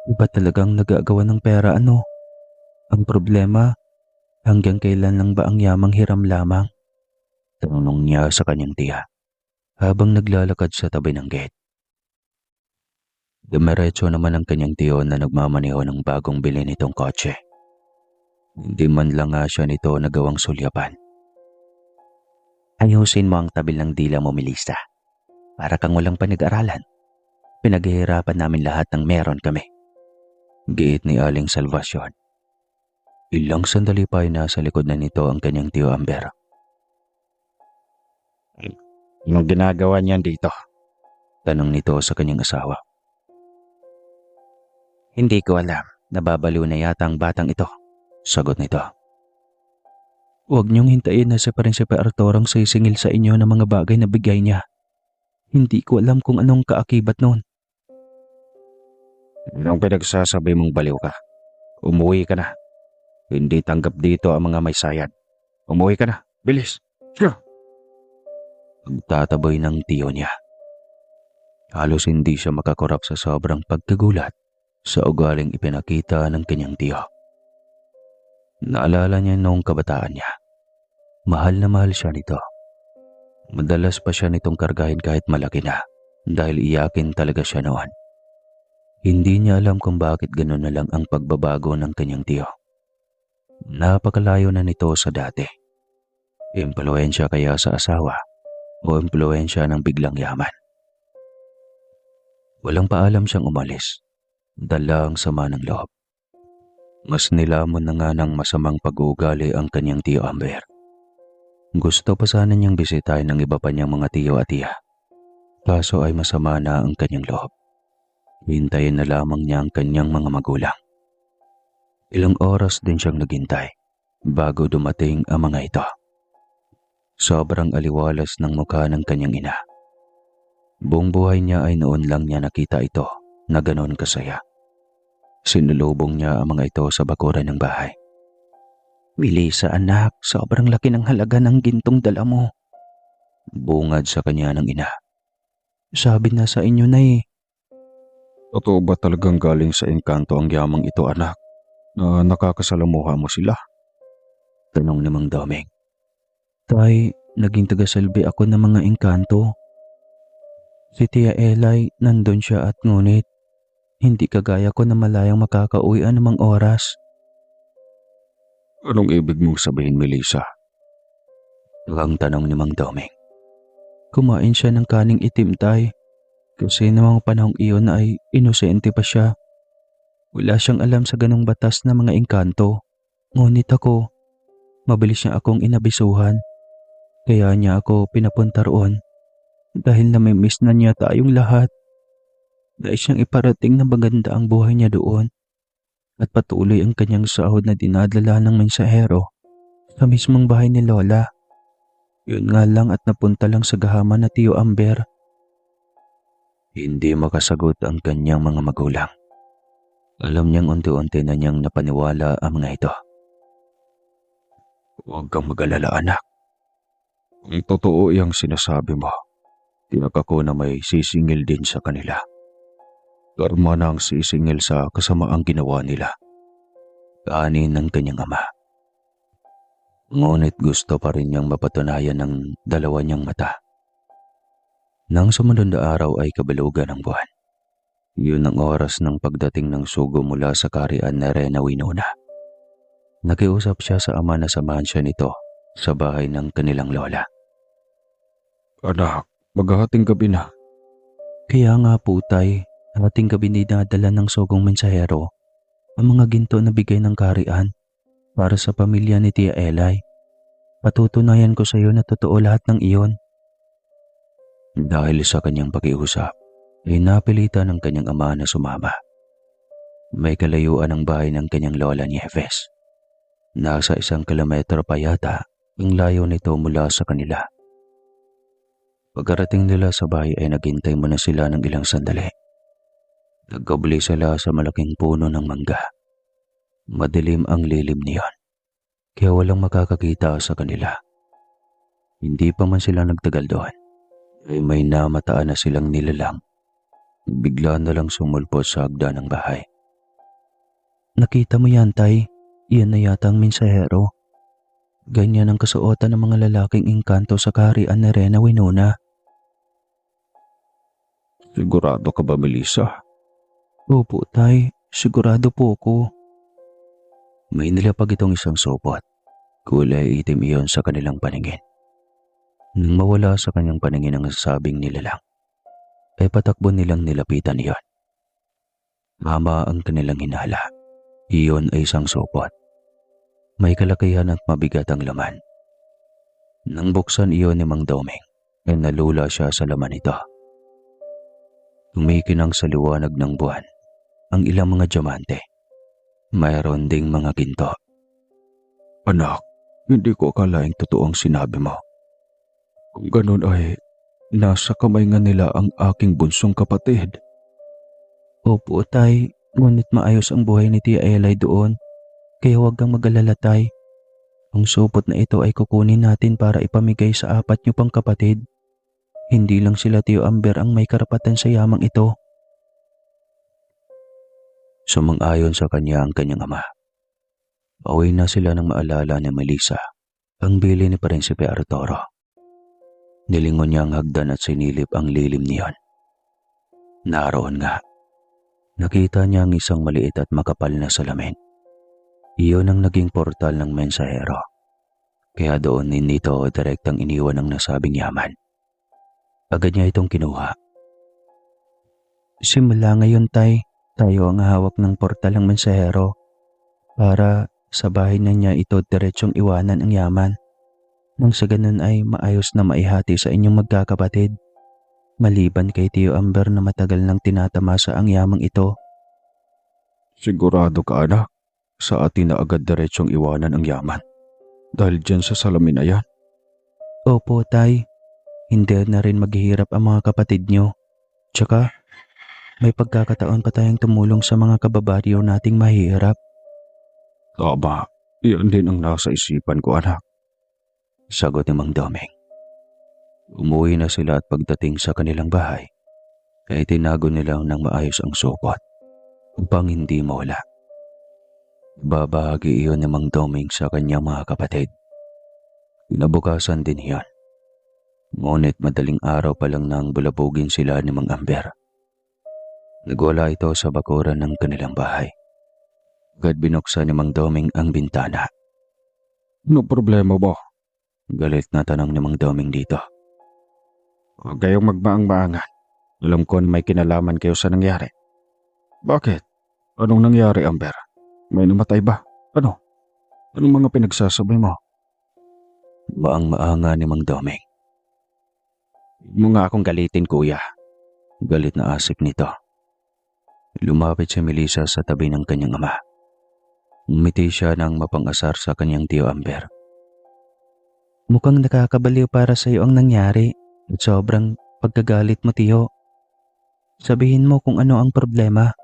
Iba talagang nagagawa ng pera, ano? Ang problema, hanggang kailan lang ba ang yamang hiram lamang? Tanong niya sa kanyang tiya habang naglalakad sa tabi ng gate. Dumiretso naman ang kanyang tiyo na nagmamaneho ng bagong bili nitong kotse. Hindi man lang nga siya nito nagawang sulyapan. Ayusin mo ang tabil ng dila mo, Melissa. Para kang walang panag-aralan. Pinaghihirapan namin lahat ng meron kami. Giit ni Aling Salvacion. Ilang sandali pa ay nasa likod na nito ang kanyang tiyo Amber. Anong ginagawa niyan dito? Tanong nito sa kanyang asawa. Hindi ko alam. Nababaliw na yata ang batang ito. Sagot nito. Huwag niyong hintayin na si Prinsipe Arturong sisingil sa inyo ng mga bagay na bigay niya. Hindi ko alam kung anong kaakibat noon. Anong pinagsasabi mong baliw ka? Umuwi ka na. Hindi tanggap dito ang mga may sayad. Umuwi ka na. Bilis. Pagtataboy ng tiyo niya. Halos hindi siya makakurap sa sobrang pagkagulat sa ugaling ipinakita ng kanyang tiyo. Naalala niya noong kabataan niya. Mahal na mahal siya nito. Madalas pa siya nitong kargahin kahit malaki na dahil iyakin talaga siya noon. Hindi niya alam kung bakit gano'n na lang ang pagbabago ng kanyang tiyo. Napakalayo na nito sa dati. Impluwensya kaya sa asawa o impluensya ng biglang yaman. Walang paalam siyang umalis, dala ang sama ng loob. Mas nilamon na nga ng masamang pag-uugali ang kanyang tiyo Amber. Gusto pa sana niyang bisitahin ng iba pa niyang mga tiyo at tiya. Kaso ay masama na ang kanyang loob. Hintayin na lamang niya ang kanyang mga magulang. Ilang oras din siyang naghintay bago dumating ang mga ito. Sobrang aliwalas ng mukha ng kanyang ina. Buong buhay niya ay noon lang niya nakita ito na ganoon kasaya. Sinulubong niya ang mga ito sa bakuran ng bahay. Melissa anak, sobrang laki ng halaga ng gintong dala mo. Bungad sa kanya ng ina. Sabi na sa inyo na eh. Totoo ba talagang galing sa engkanto ang yamang ito, anak, na nakakasalamuha mo sila? Tanong ni Mang Doming. Tay, naging tagasalbi ako ng mga engkanto. Si Tia Elay, nandun siya at ngunit hindi kagaya ko na malayang makakauwi anumang oras. Anong ibig mong sabihin, Melissa? Ang tanong ni Mang Doming. Kumain siya ng kaning itim, tay. Kasi ng mga panahong iyon ay inosente pa siya. Wala siyang alam sa ganong batas na mga engkanto. Ngunit ako, mabilis niya akong inabisuhan. Kaya niya ako pinapunta roon. Dahil namimiss na niya tayong lahat. Dahil siyang iparating na maganda ang buhay niya doon. At patuloy ang kanyang sahod na dinadala ng mensahero sa mismong bahay ni Lola. Yun nga lang at napunta lang sa gahaman na Tiyo Amber. Hindi makasagot ang kanyang mga magulang. Alam niyang unti-unti na niyang napaniwala ang mga ito. Huwag kang mag-alala, anak. Kung totoo iyang sinasabi mo, tiyak ako na may sisingil din sa kanila. Karma na ang sisingil sa kasamaang ginawa nila. Kanin ng kanyang ama. Ngunit gusto pa rin niyang mapatunayan ng dalawa niyang mata. Nang sumunod na araw ay kabilugan ng buwan. Yun ang oras ng pagdating ng sugo mula sa karian na Rena Winona. Nakiusap siya sa ama na samahan siya nito sa bahay ng kanilang lola. Anak, maghahating gabi na. Kaya nga po tay, ating gabi dinadala ng sugong mensahero ang mga ginto na bigay ng karian para sa pamilya ni Tia Elay. Patutunayan ko sa iyo na totoo lahat ng iyon. Dahil sa kanyang pakiusap, ay napilitan ng kanyang ama na sumama. May kalayuan ang bahay ng kanyang lola Nieves. Nasa 1 kilometro pa yata ang layo nito mula sa kanila. Pagkarating nila sa bahay ay naghintay muna sila ng ilang sandali. Nagkabli sila sa malaking puno ng mangga. Madilim ang lilim niyon, kaya walang makakakita sa kanila. Hindi pa man sila nagtagal doon, ay may namataan na silang nilalang. Bigla na lang sumulpot sa hagdan ng bahay. Nakita mo yan tay, iyan na yata ang mensahero. Ganyan ang kasuotan ng mga lalaking engkanto sa kaharian na Rena Winona. Sigurado ka ba, Melissa? Opo tay, sigurado po ko. May nilapag itong isang sopot. Kulay itim iyon sa kanilang paningin. Nang mawala sa kanyang paningin ang sabing nilalang, ay patakbo nilang nilapitan iyon. Mama ang kanilang hinala. Iyon ay isang sopot. May kalakihan at mabigat ang laman. Nang buksan iyon ni Mang Doming, ay nalula siya sa laman ito. Tumikinang sa liwanag ng buwan ang ilang mga diamante. Mayroon ding mga ginto. Anak, hindi ko akalaing totoo ang sinabi mo. Kung ganun ay nasa kamay nga nila ang aking bunsong kapatid. Opo tay, ngunit maayos ang buhay ni Tia Elay doon. Kaya huwag kang mag-alala tay. Ang supot na ito ay kukunin natin para ipamigay sa 4 niyo pang kapatid. Hindi lang sila Tiyo Amber ang may karapatan sa yamang ito. Sumang-ayon sa kanya ang kanyang ama. Pauwi na sila nang maalala ni Melissa ang bili ni Prinsipe Arturo. Nilingon niya ang hagdan at sinilip ang lilim niyon. Naroon nga. Nakita niya ang isang maliit at makapal na salamin. Iyon ang naging portal ng mensahero. Kaya doon nito direktang iniwan ang nasabing yaman. Agad niya itong kinuha. Simula ngayon, Tay, tayo ang hawak ng portal ng mensahero para sa bahay na niya ito diretsong iwanan ang yaman. Nang sa ganun ay maayos na maihati sa inyong magkakapatid. Maliban kay Tio Amber na matagal nang tinatamasa ang yamang ito. Sigurado ka anak, sa atin na agad diretsong iwanan ang yaman. Dahil dyan sa salamin na yan. Opo, Tay. Hindi na rin maghihirap ang mga kapatid nyo. Tsaka, may pagkakataon pa tayong tumulong sa mga kababaryo nating mahihirap. Tama, iyan din ang nasa isipan ko anak. Sagot ni Mang Doming. Umuwi na sila at pagdating sa kanilang bahay, ay tinago nila ng maayos ang supot upang hindi mawala. Babahagi iyon ni Mang Doming sa kanyang mga kapatid. Kinabukasan din iyon. Ngunit madaling araw pa lang nang bulabugin sila ni Mang Amber. Nagwala ito sa bakuran ng kanilang bahay. Agad binuksan ni Mang Doming ang bintana. Ano problema ba? Galit na tanong ni Mang Doming dito. Huwag kayong magmaang-maangan. Alam ko na may kinalaman kayo sa nangyari. Bakit? Anong nangyari, Amber? May namatay ba? Ano? Anong mga pinagsasabi mo? Maang-maanga ni Mang Doming. Huwag mo nga akong galitin, kuya. Galit na asik nito. Lumapit si Melissa sa tabi ng kanyang ama. Umiti siya ng mapang-asar sa kanyang Tio Amber. Mukhang nakakabaliw para sa iyo ang nangyari at sobrang pagkagalit mo, Tio. Sabihin mo kung ano ang problema.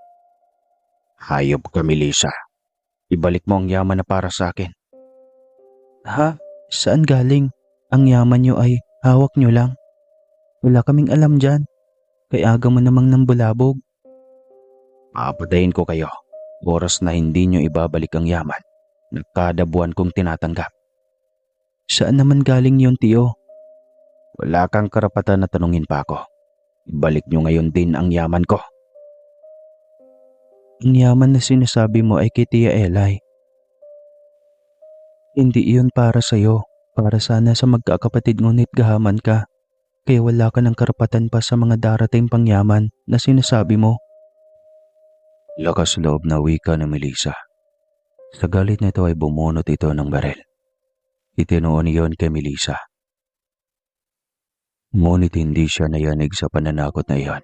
Hayop ka, Melissa. Ibalik mo ang yaman na para sa akin. Ha? Saan galing? Ang yaman nyo ay hawak nyo lang. Wala kaming alam dyan. Kaya aga mo namang nambulabog. Papatayin ko kayo. Oras na hindi nyo ibabalik ang yaman na kada buwan kong tinatanggap. Saan naman galing yon, Tio? Wala kang karapatan na tanungin pa ako. Ibalik nyo ngayon din ang yaman ko. Ang yaman na sinasabi mo ay kay Tia Elay. Hindi iyon para sa'yo. Para sana sa magkakapatid ngunit gahaman ka. Kaya wala ka ng karapatan pa sa mga darating pangyaman na sinasabi mo. Lakas loob na wika ni Melissa. Sa galit nito ay bumunot ito ng baril. Itinuon iyon kay Melissa. Ngunit hindi siya nayanig sa pananakot na iyon.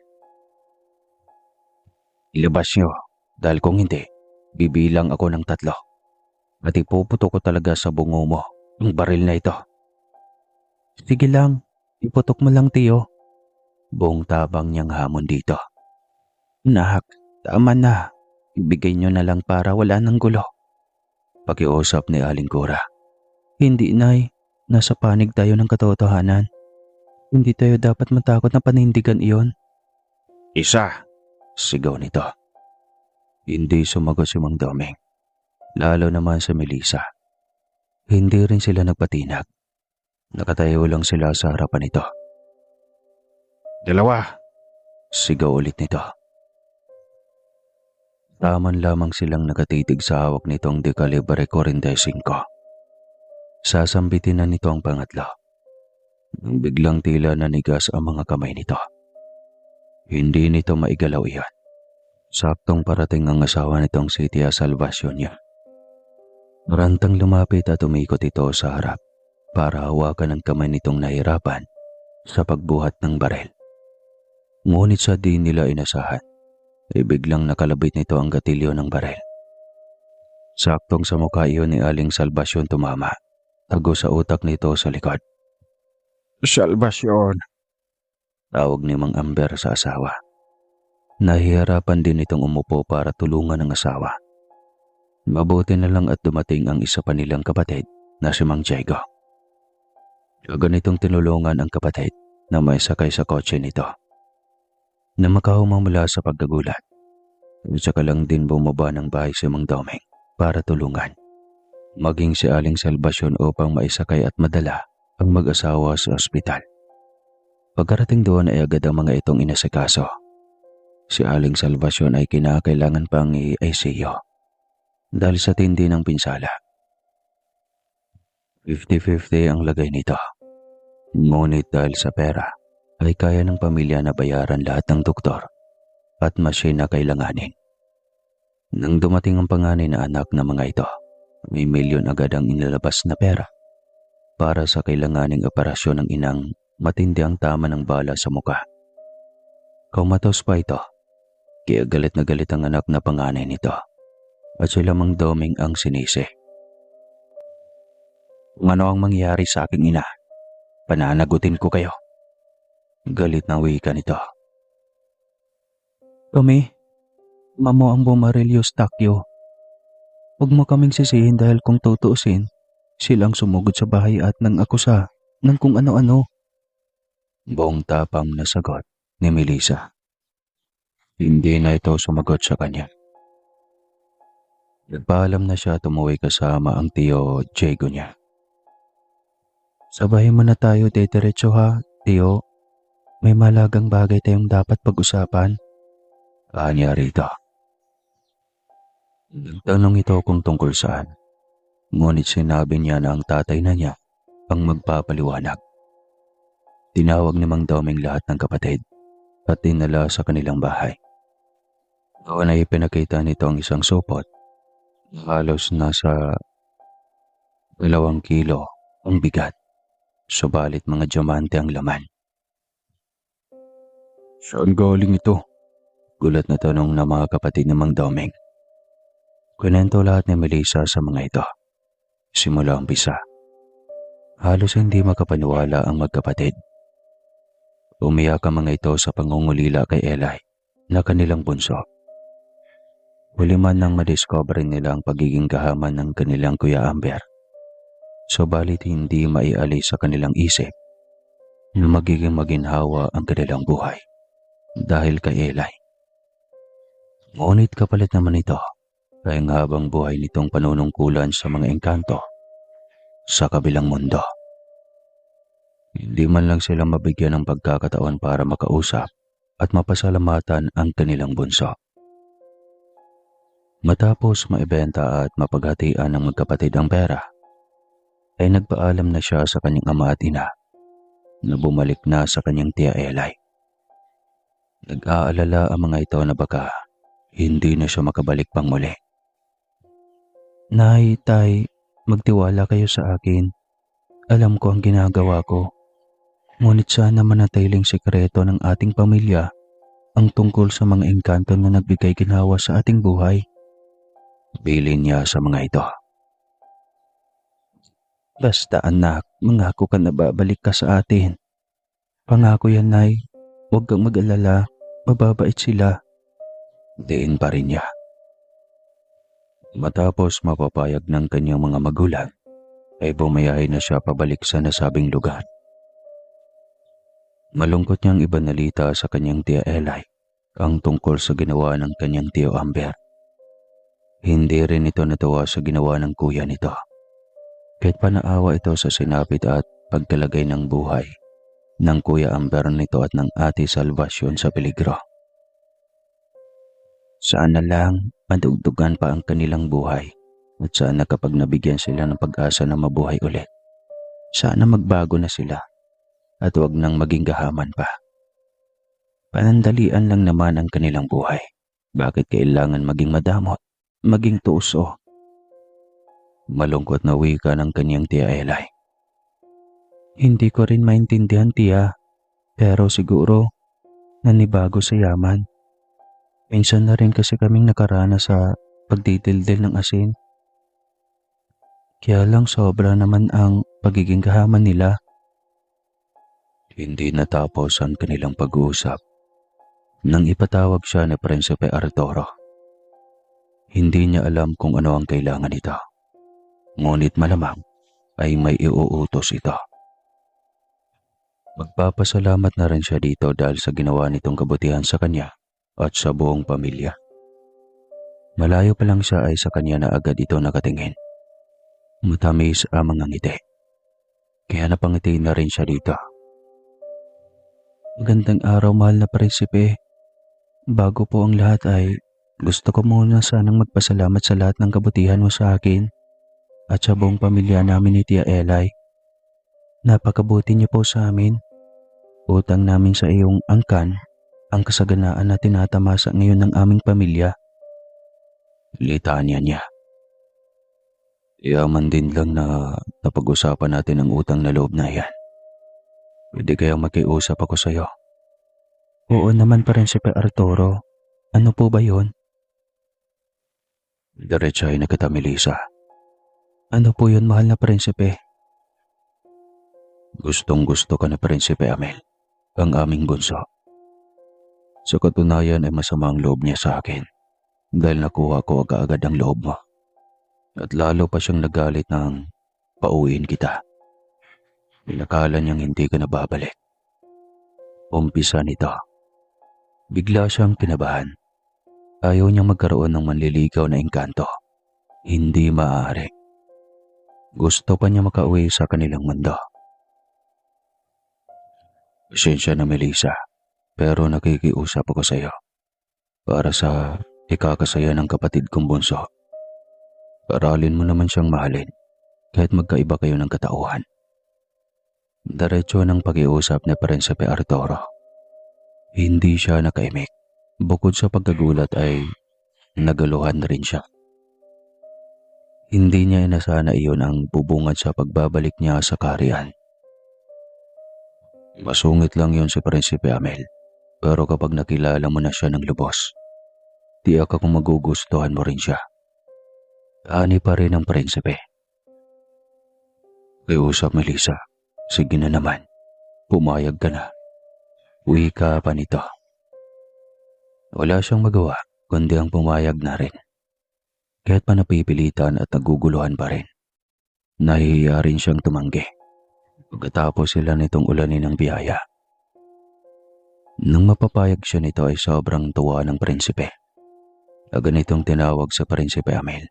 Ilabas nyo, dahil kung hindi, bibilang ako ng 3. At ipuputo ko talaga sa bungo mo ang baril na ito. Sige lang, iputok mo lang, Tio. Buong tabang niyang hamon dito. Nak, tama na. Ibigay nyo na lang para wala ng gulo. Pakiusap ni Aling Cora. Hindi, Nay. Nasa panig tayo ng katotohanan. Hindi tayo dapat matakot na panindigan iyon. Isa, sigaw nito. Hindi sumagot si Mang Doming. Lalo naman sa Melissa. Hindi rin sila nagpatinag. Nakatayo lang sila sa harapan nito. 2, sigaw ulit nito. Taman lamang silang nakatitig sa hawak nitong dekalibre 45. Sasambitin na nito ang pangatlo. Nang biglang tila nanigas ang mga kamay nito. Hindi nito maigalaw iyon. Saktong parating ang asawa nitong si Tia Salvacion niya. Narantang lumapit at umikot ito sa harap para hawakan ang kamay nitong nahirapan sa pagbuhat ng barel. Ngunit sa di nila inasahan, ay biglang nakalabit nito ang gatilyo ng barel. Saktong sa mukha iyon ni Aling Salvacion tumama, tago sa utak nito sa likod. Salvacion. Tawag ni Mang Amber sa asawa. Nahihirapan din itong umupo para tulungan ang asawa. Mabuti na lang at dumating ang isa pa nilang kapatid na si Mang Diego. Agad nitong tinulungan ang kapatid na may sakay sa kotse nito. Na makahumang mula sa pagkagulat, at saka lang din bumaba ng bahay si Mang Doming para tulungan. Maging si Aling Salvacion upang maisakay at madala ang mag-asawa sa ospital. Pagkarating doon ay agad ang mga itong inasikaso. Si Aling Salvacion ay kinakailangan pang i-ICU dahil sa tindi ng pinsala. 50-50 ang lagay nito. Ngunit dahil sa pera ay kaya ng pamilya na bayaran lahat ng doktor at machine na kailanganin. Nang dumating ang panganay na anak ng mga ito, may milyon agad ang inilabas na pera para sa kailanganing operasyon ng inang matindi ang tama ng bala sa muka. Kumatos pa ito, kaya galit na galit ang anak na panganay nito at sila Mang Doming ang sinisi. Kung ano ang mangyari sa aking ina, pananagutin ko kayo. Galit na wika nito. Kami, mamo ang bumaril Eustakio. Huwag mo kaming sisihin dahil kung tutuusin, silang sumugod sa bahay at nang akusa ng kung ano-ano. Buong tapang na sagot ni Melissa. Hindi na ito sumagot sa kanya. Nagpaalam na siya at umuwi kasama ang tiyo Diego niya. Sa bahay mo na tayo diretso ha, tiyo. May malagang bagay tayong dapat pag-usapan. Anya rito. Nagtanong ito kung tungkol saan. Ngunit sinabi niya na ang tatay na niya ang magpapaliwanag. Tinawag ni Mang Doming lahat ng kapatid at dinala sa kanilang bahay. Doon ay pinakita nito ang isang supot. Halos nasa 2 kilo ang bigat. Subalit mga diamante ang laman. Saan galing ito? Gulat na tanong ng mga kapatid ni Mang Doming. Kwento lahat ni Melissa sa mga ito. Simula umpisa. Halos hindi makapaniwala ang magkapatid. Umiyak ang mga ito sa pangungulila kay Eli na kanilang bunso. Huli man nang madiscover nila ang pagiging kahaman ng kanilang Kuya Amber. Subalit hindi maialis sa kanilang isip na magiging maginhawa ang kanilang buhay dahil kay Eli. Ngunit kapalit naman ito ay ang habang buhay nitong panunungkulan sa mga engkanto sa kabilang mundo. Hindi man lang sila mabigyan ng pagkakataon para makausap at mapasalamatan ang kanilang bunso. Matapos maibenta at mapaghatian ng magkapatid ang pera, ay nagpaalam na siya sa kanyang ama at ina na bumalik na sa kanyang tiya Eli. Nag-aalala ang mga ito na baka hindi na siya makabalik pang muli. Nay, tay, magtiwala kayo sa akin. Alam ko ang ginagawa ko. Ngunit sana manatiling sikreto ng ating pamilya ang tungkol sa mga engkanto na nagbigay ginhawa sa ating buhay. Bilin niya sa mga ito. Basta anak, mangako ka na babalik ka sa atin. Pangako yan, Nay. Huwag kang mag-alala. Mababait sila. Diin pa rin niya. Matapos mapapayag ng kanyang mga magulang, ay bumayahe na siya pabalik sa nasabing lugar. Malungkot niyang ibanalita sa kanyang tiya Eli ang tungkol sa ginawa ng kanyang tiyo Amber. Hindi rin ito natuwa sa ginawa ng kuya nito. Kahit panaawa ito sa sinapit at pagkalagay ng buhay ng Kuya Amber nito at ng Ate Salvacion sa peligro. Sana lang madugdugan pa ang kanilang buhay at sana kapag nabigyan sila ng pag-asa na mabuhay ulit, sana magbago na sila at huwag nang maging gahaman pa. Panandalian lang naman ang kanilang buhay. Bakit kailangan maging madamot, maging tuso? Malungkot na wika ng kanyang tiya Eli. Hindi ko rin maintindihan, tiya. Pero siguro, nanibago sa yaman. Minsan na rin kasi kaming nakaranas sa pagdidildil ng asin. Kaya lang sobra naman ang pagiging gahaman nila. Hindi natapos ang kanilang pag-uusap nang ipatawag siya ni Prinsipe Arturo. Hindi niya alam kung ano ang kailangan nito. Ngunit malamang ay may iuutos ito. Magpapasalamat na rin siya dito dahil sa ginawa nitong kabutihan sa kanya at sa buong pamilya. Malayo pa lang siya ay sa kanya na agad ito nakatingin. Matamis ang mga ngiti. Kaya napangiti na rin siya dito. Magandang araw, mahal na prinsipe. Bago po ang lahat ay gusto ko muna sanang magpasalamat sa lahat ng kabutihan mo sa akin at sa buong pamilya namin ni Tia Eli. Napakabuti niyo po sa amin. Utang namin sa iyong angkan ang kasaganaan na tinatamasa ngayon ng aming pamilya. Litanya niya. Yaman din lang na napag-usapan natin ang utang na loob na yan. Pwede kayang makiusap ako sa'yo. Oo naman, Prinsipe Arturo. Ano po ba yon? Diretsahin na kita, Melissa. Ano po yun, mahal na prinsipe? Gustong gusto ka na Prinsipe Amel, ang aming bunso. Sa katunayan ay masama ang loob niya sa akin dahil nakuha ko agad-agad ang loob mo. At lalo pa siyang nagalit nang pauwiin kita. Pinakala niyang hindi ka na babalik. Umpisa nito, bigla siyang kinabahan. Ayaw niyang magkaroon ng manliligaw na engkanto. Hindi maaari. Gusto pa niya makauwi sa kanilang mundo. Pasensya na, Melissa, pero nakikiusap ako sa iyo para sa ikakasaya ng kapatid kong bunso. Aralin mo naman siyang mahalin kahit magkaiba kayo ng katauhan. Diretso ng pag-iusap ni Prinsipe Arturo. Hindi siya nakaimik. Bukod sa pagkagulat ay nagaluhan na rin siya. Hindi niya inasahan na iyon ang bubungad sa pagbabalik niya sa kaharian. Masungit lang yun si Prinsipe Amel, pero kapag nakilala mo na siya ng lubos, tiyak akong magugustuhan mo rin siya. Ani pa rin ang prinsipe. Kiusap, Melissa. Sige na naman. Pumayag ka na. Uwi ka pa nito. Wala siyang magawa, kundi ang pumayag na rin. Kahit pa napipilitan at naguguluhan pa rin. Nahihiya rin siyang tumanggi. Pagkatapos sila nitong ulanin ng biyaya. Nang mapapayag siya nito ay sobrang tuwa ng prinsipe. Agad nitong tinawag sa Prinsipe Amel.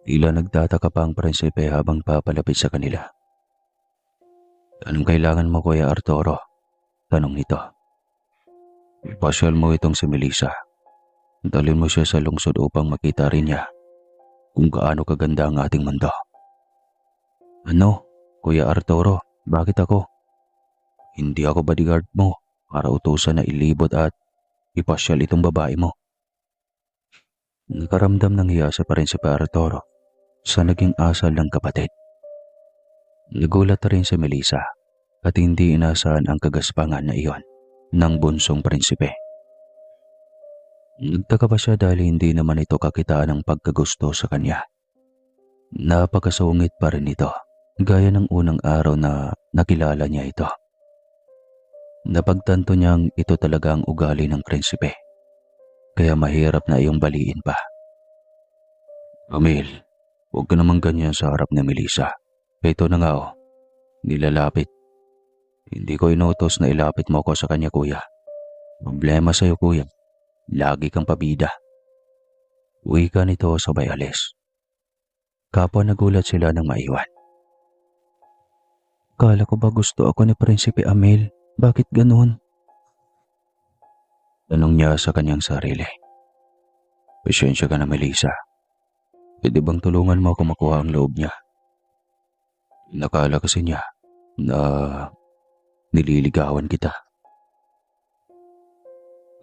Tila nagtataka pa ang prinsipe habang papalapit sa kanila. Anong kailangan mo, Kuya Arturo? Tanong nito. Ipasyal mo itong si Melissa. Dalhin mo siya sa lungsod upang makita rin niya kung gaano kaganda ang ating mundo. Ano, Kuya Arturo? Bakit ako? Hindi ako bodyguard mo para utusan na ilibot at ipasyal itong babae mo. Nakaramdam ng hiya sa Prinsipe Arturo sa naging asal ng kapatid. Nagulat rin si Melissa at hindi inasahan ang kagaspangan na iyon ng bunsong prinsipe. Nagtaka pa siya dahil hindi naman ito kakitaan ng pagkagusto sa kanya. Napakasungit pa rin ito, gaya ng unang araw na nakilala niya ito. Napagtanto niyang ito talaga ang ugali ng prinsipe, kaya mahirap na iyong baliin pa. Amel, huwag ka naman ganyan sa harap ni Melissa. Ito na nga nilalapit. Hindi ko inutos na ilapit mo ako sa kanya, kuya. Problema sa'yo, kuya. Lagi kang pabida. Uwi ka nito sabay alis. Kapwa nagulat sila nang maiwan. Kala ko ba gusto ako ni Prinsipe Amel? Bakit ganun? Tanong niya sa kanyang sarili. Pasensya ka na, Melissa. Pwede bang tulungan mo ako makuha ang loob niya? Nakala kasi niya na nililigawan kita.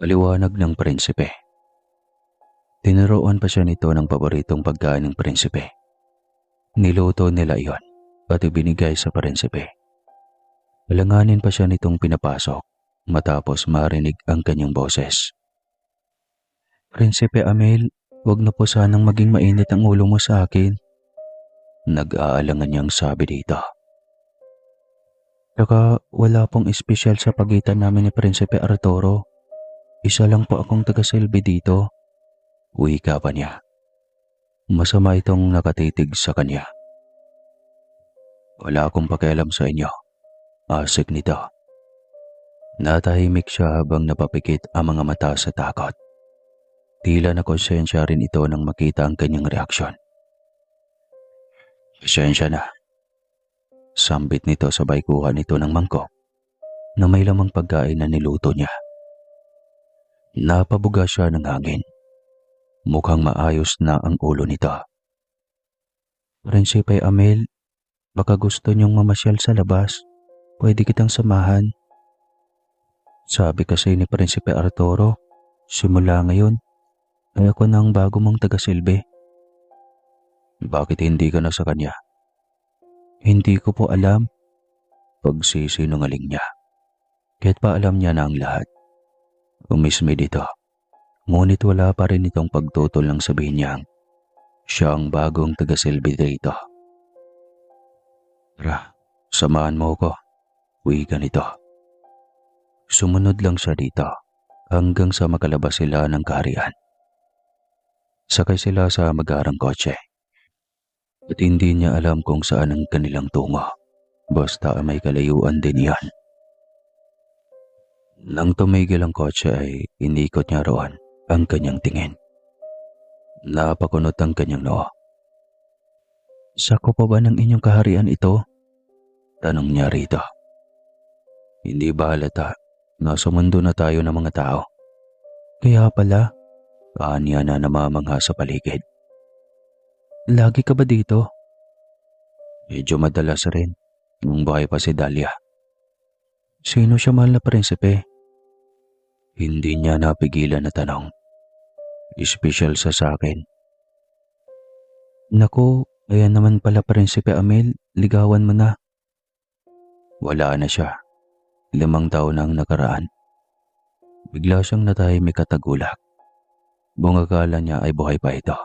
Paliwanag ng prinsipe. Tinuruan pa siya nito ng paboritong pagkain ng prinsipe. Niluto nila iyon at ibinigay sa prinsipe. Alanganin pa siya nitong pinapasok matapos marinig ang kanyang boses. Prinsipe Amel, wag na po sanang maging mainit ang ulo mo sa akin. Nag-aalangan niyang sabi dito. Saka wala pong espesyal sa pagitan namin ni Prinsipe Arturo. Isa lang po akong taga-silbi dito. Wika pa niya. Masama itong nakatitig sa kanya. Wala akong pakialam sa inyo. Asik nito. Natahimik siya habang napapikit ang mga mata sa takot. Tila na konsensya rin ito nang makita ang kanyang reaksyon. Pasensya na. Sambit nito sabay kuha nito ng mangkok na may lamang pagkain na niluto niya. Napabuga siya ng hangin. Mukhang maayos na ang ulo nito. Prinsipe Amel, baka gusto niyong mamasyal sa labas. pwede kitang samahan. Sabi kasi ni Prinsipe Arturo, simula ngayon ay ako na ang bago mong tagasilbi. Bakit hindi ka na sa kanya? Hindi ko po alam. Pagsisinungaling niya. Kahit pa alam niya na ang lahat. Umismi dito. Ngunit wala pa rin itong pagtutol ng sabihin niyang siya ang bagong tagasilbi dito. Tara, samahan mo ko. Uwi ka nito. Sumunod lang siya dito hanggang sa makalabas sila ng kaharian. Sakay sila sa magarang kotse. At hindi niya alam kung saan ang kanilang tungo. Basta may kalayuan din iyan. Nang tumigil ang kotse ay inikot niya roon ang kanyang tingin. Napakunot ang kanyang noo. Sako pa ba ng inyong kaharian ito? Tanong niya rito. Hindi ba halata? Nasa mundo na tayo ng mga tao. Kaya pala, Anya na namamangha sa paligid. lagi ka ba dito? Medyo madalas rin nung buhay pa si Dahlia. Sino siya, mahal na prinsipe? Hindi niya napigilan na tanong. Espesyal sa akin. Naku, ayan naman pala Prinsipe Amel, ligawan mo na. Wala na siya. 5 taon na ang nakaraan. Bigla siyang natahimik at tagulak. Bungakala niya ay buhay pa ito.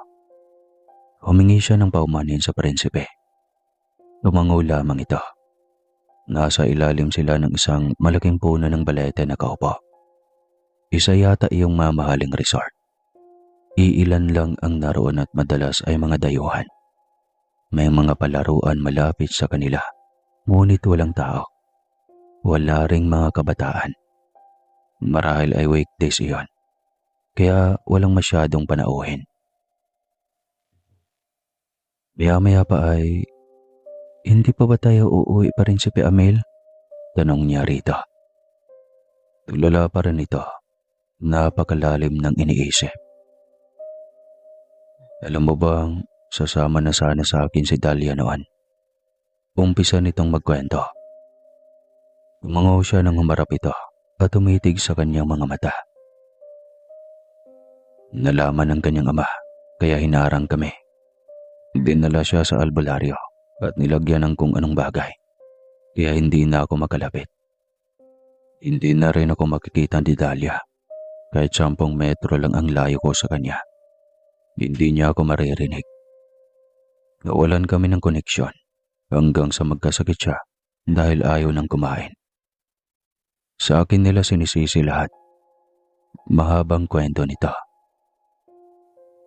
Humingi siya ng paumanhin sa prinsipe. Tumango lamang ito. Nasa ilalim sila ng isang malaking puno ng balete na kaupo. Isa yata iyong mamahaling resort. Iilan lang ang naroon at madalas ay mga dayuhan. May mga palaruan malapit sa kanila, ngunit walang tao. Wala ring mga kabataan. Marahil ay weekdays iyon, kaya walang masyadong panauhin. Maya-maya pa ay, Hindi pa ba tayo uuwi, Prinsipe Amel? tanong niya rito. Tulala pa rin ito. Napakalalim ng iniisip. Alam mo bang sasama na sana sa akin si Dahlia noon? Umpisa nitong magkwento. Tumango siya nang humarap ito at tumitig sa kanyang mga mata. Nalaman ng kanyang ama kaya hinarang kami. Dinala siya sa albularyo at nilagyan ng kung anong bagay. Kaya hindi na ako makalapit. Hindi na rin ako makikita ni Dahlia. Kahit 10 metro lang ang layo ko sa kanya. Hindi niya ako maririnig. Nawalan kami ng koneksyon hanggang sa magkasakit siya dahil ayaw nang kumain. Sa akin nila sinisisi lahat. Mahabang kwento nito.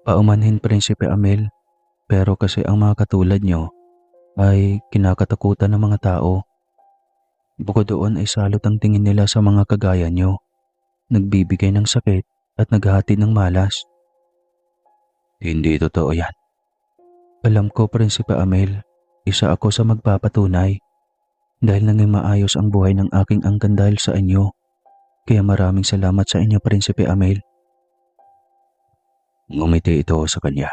Paumanhin, Prinsipe Amel, pero kasi ang mga katulad nyo ay kinakatakutan ng mga tao. Bukod doon ay salot ang tingin nila sa mga kagaya nyo. Nagbibigay ng sakit at naghahatid ng malas. Hindi totoo yan. Alam ko, Prinsipe Amel, isa ako sa magpapatunay. Dahil nanging maayos ang buhay ng aking angkan dahil sa inyo. Kaya maraming salamat sa inyo, Prinsipe Amel. Ngumiti ito sa kanya.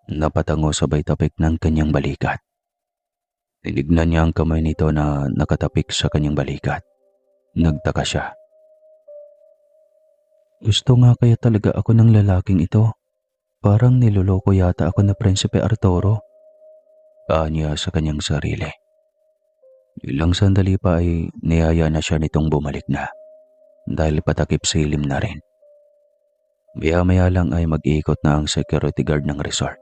Napatango sabay tapik ng kanyang balikat. Tinignan niya ang kamay nito na nakatapik sa kanyang balikat. Nagtaka siya. Gusto nga kaya talaga ako ng lalaking ito. Parang niloloko yata ako na Prinsipe Arturo. Anya sa kanyang sarili. Ilang sandali pa ay niyaya na siya nitong bumalik na. Dahil patakip silim na rin. Maya-maya lang ay mag-iikot na ang security guard ng resort.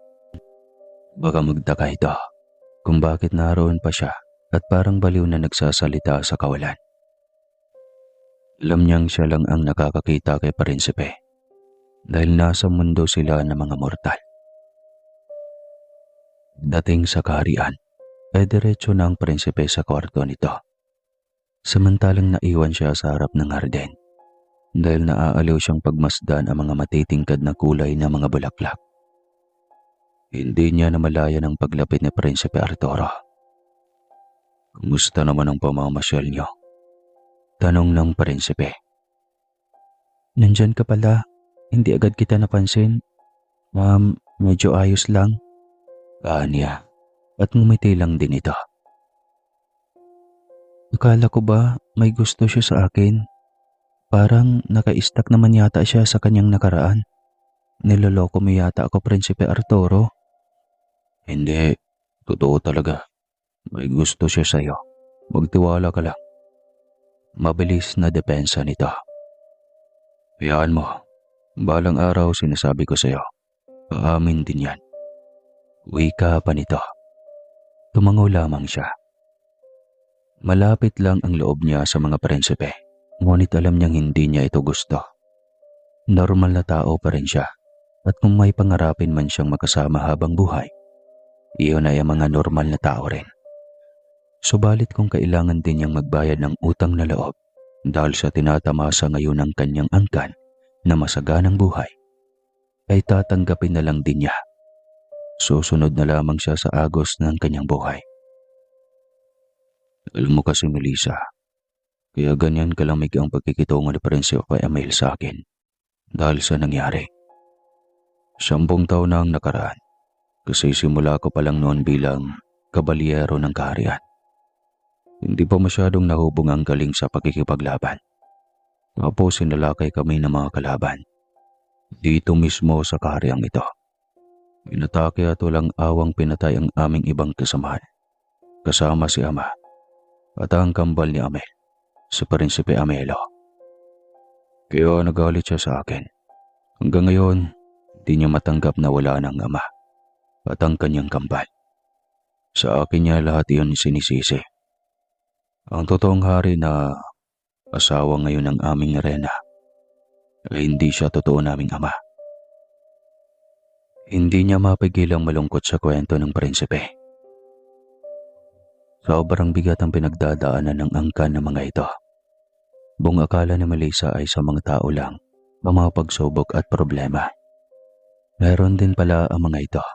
Baka magtaka ito kung bakit naroon pa siya at parang baliw na nagsasalita sa kawalan. Alam niyang siya lang ang nakakakita kay Prinsipe dahil nasa mundo sila ng mga mortal. Dating sa kaharian, ay diretso na ang Prinsipe sa kwarto nito. Samantalang naiwan siya sa harap ng harden dahil naaaliw siyang pagmasdan ang mga matitingkad na kulay ng mga bulaklak. Hindi niya namalayan ang paglapit ni Prinsipe Arturo. Kumusta naman ang pamamasyal niyo? Tanong ng Prinsipe. Nandyan ka pala. Hindi agad kita napansin. Medyo ayos lang. Anya, at ngumiti lang din ito. Akala ko ba may gusto siya sa akin? Parang naka-stuck naman yata siya sa kanyang nakaraan. Niloloko mo yata ako, Prinsipe Arturo. Hindi, totoo talaga. May gusto siya sa'yo. Magtiwala ka lang. Mabilis na depensa nito. Hayaan mo. Balang araw sinasabi ko sa'yo. Aamin din yan. Wika pa nito. Tumango lamang siya. Malapit lang ang loob niya sa mga prinsipe. Ngunit alam niyang hindi niya ito gusto. Normal na tao pa rin siya. At kung may pangarapin man siyang makasama habang buhay, iyon ay ang mga normal na tao rin. Subalit kung kailangan din niyang magbayad ng utang na loob dahil sa tinatamasa ngayon ng kanyang angkan na masaganang buhay, ay tatanggapin na lang din niya. Susunod na lamang siya sa agos ng kanyang buhay. Alam mo kasi, Melissa, kaya ganyan kalamig ang pagkikitungo ni Prinsipe Emil sa akin dahil sa nangyari. 10 taon na ang nakaraan kasi simula ko pa lang noon bilang kabalyero ng kaharian. Hindi pa masyadong nahubong ang galing sa pakikipaglaban. Tapos sinalakay kami ng mga kalaban. Dito mismo sa kahariang ito. Inatake at walang awang pinatay ang aming ibang kasamahan. Kasama si Ama at ang kambal ni Amel, si Prinsipe Amelo. Kaya nagalit siya sa akin. Hanggang ngayon, di niya matanggap na wala ng ama at ang kanyang kambal. Sa akin niya lahat iyon sinisisi. Ang totoong hari na asawa ngayon ng aming rena ay hindi siya totoo naming ama. Hindi niya mapigilang malungkot sa kwento ng prinsipe. Sobrang bigat ang pinagdadaanan ng angkan ng mga ito. Buong akala ni Melissa ay sa mga tao lang ang mga pagsubok at problema. Meron din pala ang mga ito.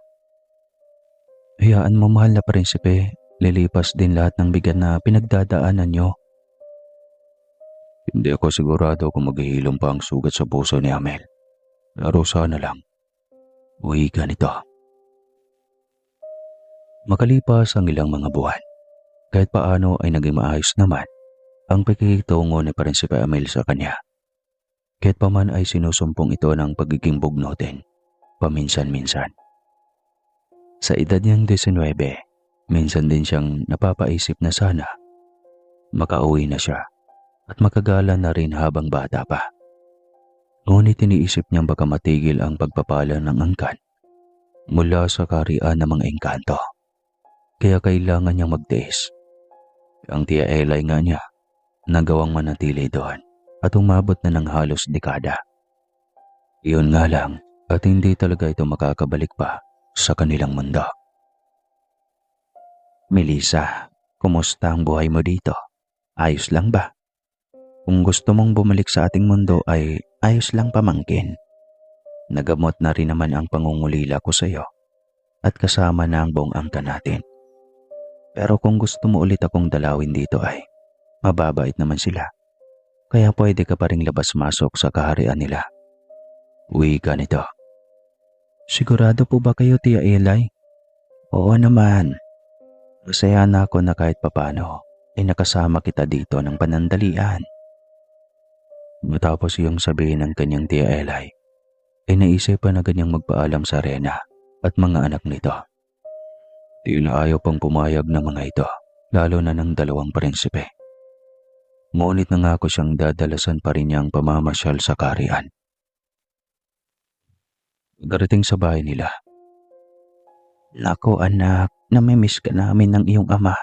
Hayaan mo, mahal na prinsipe, lilipas din lahat ng bigat na pinagdadaanan niyo. Hindi ako sigurado kung maghihilom pa ang sugat sa puso ni Amel. Pero sana lang. Uwi ka nito. Makalipas ang ilang mga buwan, kahit paano ay naging maayos naman ang pakikitungo ni Prinsipe Amel sa kanya. Kahit pa man ay sinusumpong ito ng pagiging bugnutin, paminsan-minsan. Sa edad niyang 19, minsan din siyang napapaisip na sana makauwi na siya at makagala na rin habang bata pa. Ngunit iniisip niyang baka matigil ang pagpapala ng angkan mula sa kaharian ng mga engkanto. Kaya kailangan niyang magtiis. Ang Tia Elay nga niya nagawang manatili doon at umabot na ng halos dekada. Iyon nga lang at hindi talaga ito makakabalik pa sa kanilang mundo. Melissa, kumusta ang buhay mo dito? Ayos lang ba? Kung gusto mong bumalik sa ating mundo ay ayos lang, pamangkin. Nagamot na rin naman ang pangungulila ko sa iyo at kasama na ang buong angkan natin. Pero kung gusto mo ulit akong dalawin dito ay mababait naman sila. Kaya pwede ka pa ring labas-masok sa kaharian nila. Uwi ka nito. Sigurado po ba kayo, Tia Elay? Oo naman. Masaya na ako na kahit papano ay nakasama kita dito ng panandalian. Matapos iyong sabihin ng kanyang Tia Elay, ay naisip pa na ganyang magpaalam sa Rena at mga anak nito. Tila ayaw pang pumayag ng mga ito, lalo na ng dalawang prinsipe. Ngunit nangako siyang dadalasan pa rin niya ang pamamasyal sa kaharian. Pagdating sa bahay nila. Nako anak, namimiss ka namin ng iyong ama.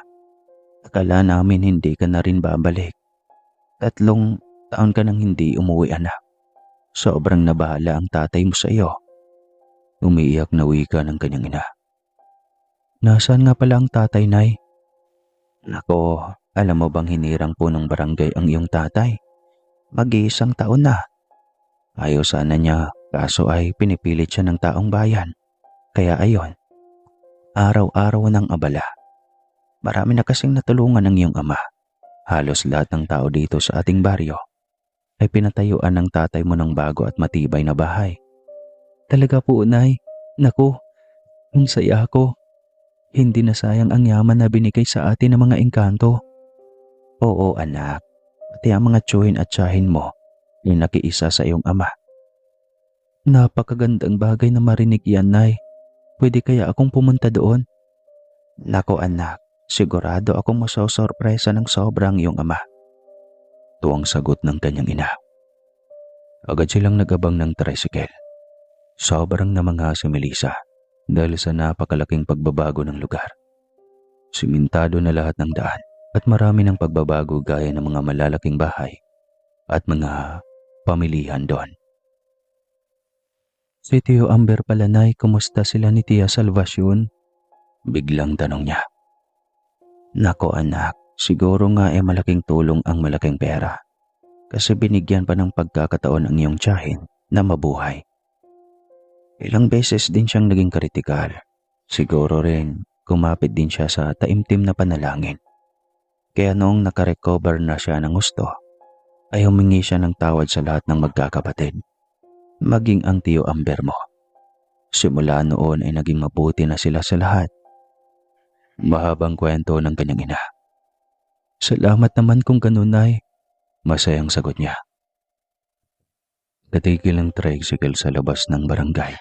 Akala namin hindi ka na rin babalik. 3 taon ka nang hindi umuwi, anak. Sobrang nabahala ang tatay mo sa iyo. Umiiyak na wika ng kanyang ina. Nasaan nga pala ang tatay, Nay? Nako, alam mo bang hinirang po ng barangay ang iyong tatay? Mag-iisang taon na. Ayaw sana niya, kaso ay pinipilit siya ng taong bayan. Kaya ayon, araw-araw ng abala. Marami na kasing natulungan ng iyong ama. Halos lahat ng tao dito sa ating baryo ay pinatayuan ng tatay mo ng bago at matibay na bahay. Talaga po, Nay. Naku, ang saya ko. Hindi na sayang ang yaman na binigay sa atin ng mga engkanto. Oo anak, pati ang mga tiyuhin at tiyahin mo ay nakiisa sa iyong ama. Napakagandang bagay na marinig yan, Nay. Pwede kaya akong pumunta doon? Nako anak, sigurado akong masosorpresa ng sobrang iyong ama. Tuwang sagot ng kanyang ina. Agad silang nag-abang ng tricycle. Sobrang namangha si Melissa dahil sa napakalaking pagbabago ng lugar. Simentado na lahat ng daan at marami ng pagbabago gaya ng mga malalaking bahay at mga pamilihan doon. Si Tio Amber pala, Nay, kumusta sila ni Tia Salvacion? Biglang tanong niya. Nako anak, siguro nga malaking tulong ang malaking pera. Kasi binigyan pa ng pagkakataon ang iyong tiyahin na mabuhay. Ilang beses din siyang naging kritikal. Siguro rin kumapit din siya sa taimtim na panalangin. Kaya noong nakarecover na siya ng gusto, ay humingi siya ng tawad sa lahat ng magkakapatid. Maging ang Tio Amber mo. Simula noon ay naging mabuti na sila sa lahat. Mahabang kwento ng kanyang ina. Salamat naman kung ganun, Nay. Masayang sagot niya. Natigil ang tricycle sa labas ng barangay.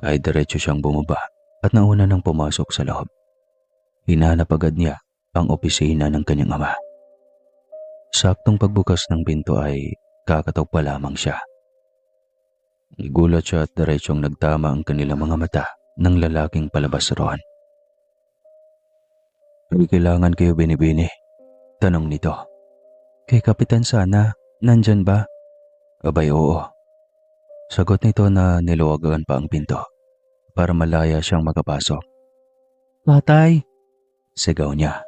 Ay diretso siyang bumaba at nauna nang pumasok sa loob. Hinanap agad niya ang opisina ng kanyang ama. Saktong pagbukas ng pinto ay kakatok pa lamang siya. Nagulat siya at diretsong nagtama ang kanilang mga mata ng lalaking palabas roon. Ay kailangan kayo binibini? Tanong nito. Kay Kapitan sana, nandyan ba? Abay oo. Sagot nito na niluwagan pa ang pinto para malaya siyang makapasok. Tatay! Sigaw niya.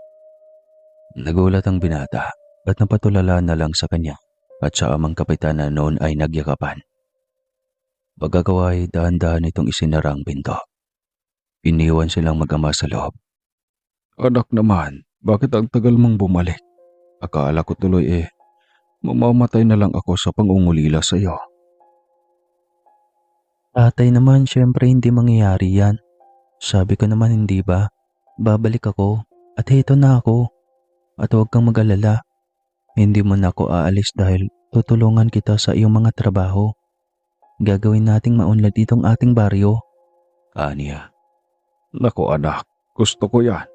Nagulat ang binata at napatulala na lang sa kanya at sa amang kapitan na noon ay nagyakapan. Pagkagawa ay dahan-dahan itong isinara ang pinto. Iniwan silang mag-ama sa loob. Anak naman, bakit ang tagal mong bumalik? Akala ko tuloy mamamatay na lang ako sa pangungulila sa iyo. Tatay naman, syempre hindi mangyayari yan. Sabi ko naman hindi ba? Babalik ako at heto na ako. At huwag kang mag-alala. Hindi mo na ako aalis dahil tutulungan kita sa iyong mga trabaho. Gagawin nating maunlad itong ating baryo. Aniya. Nako anak, gusto ko yan.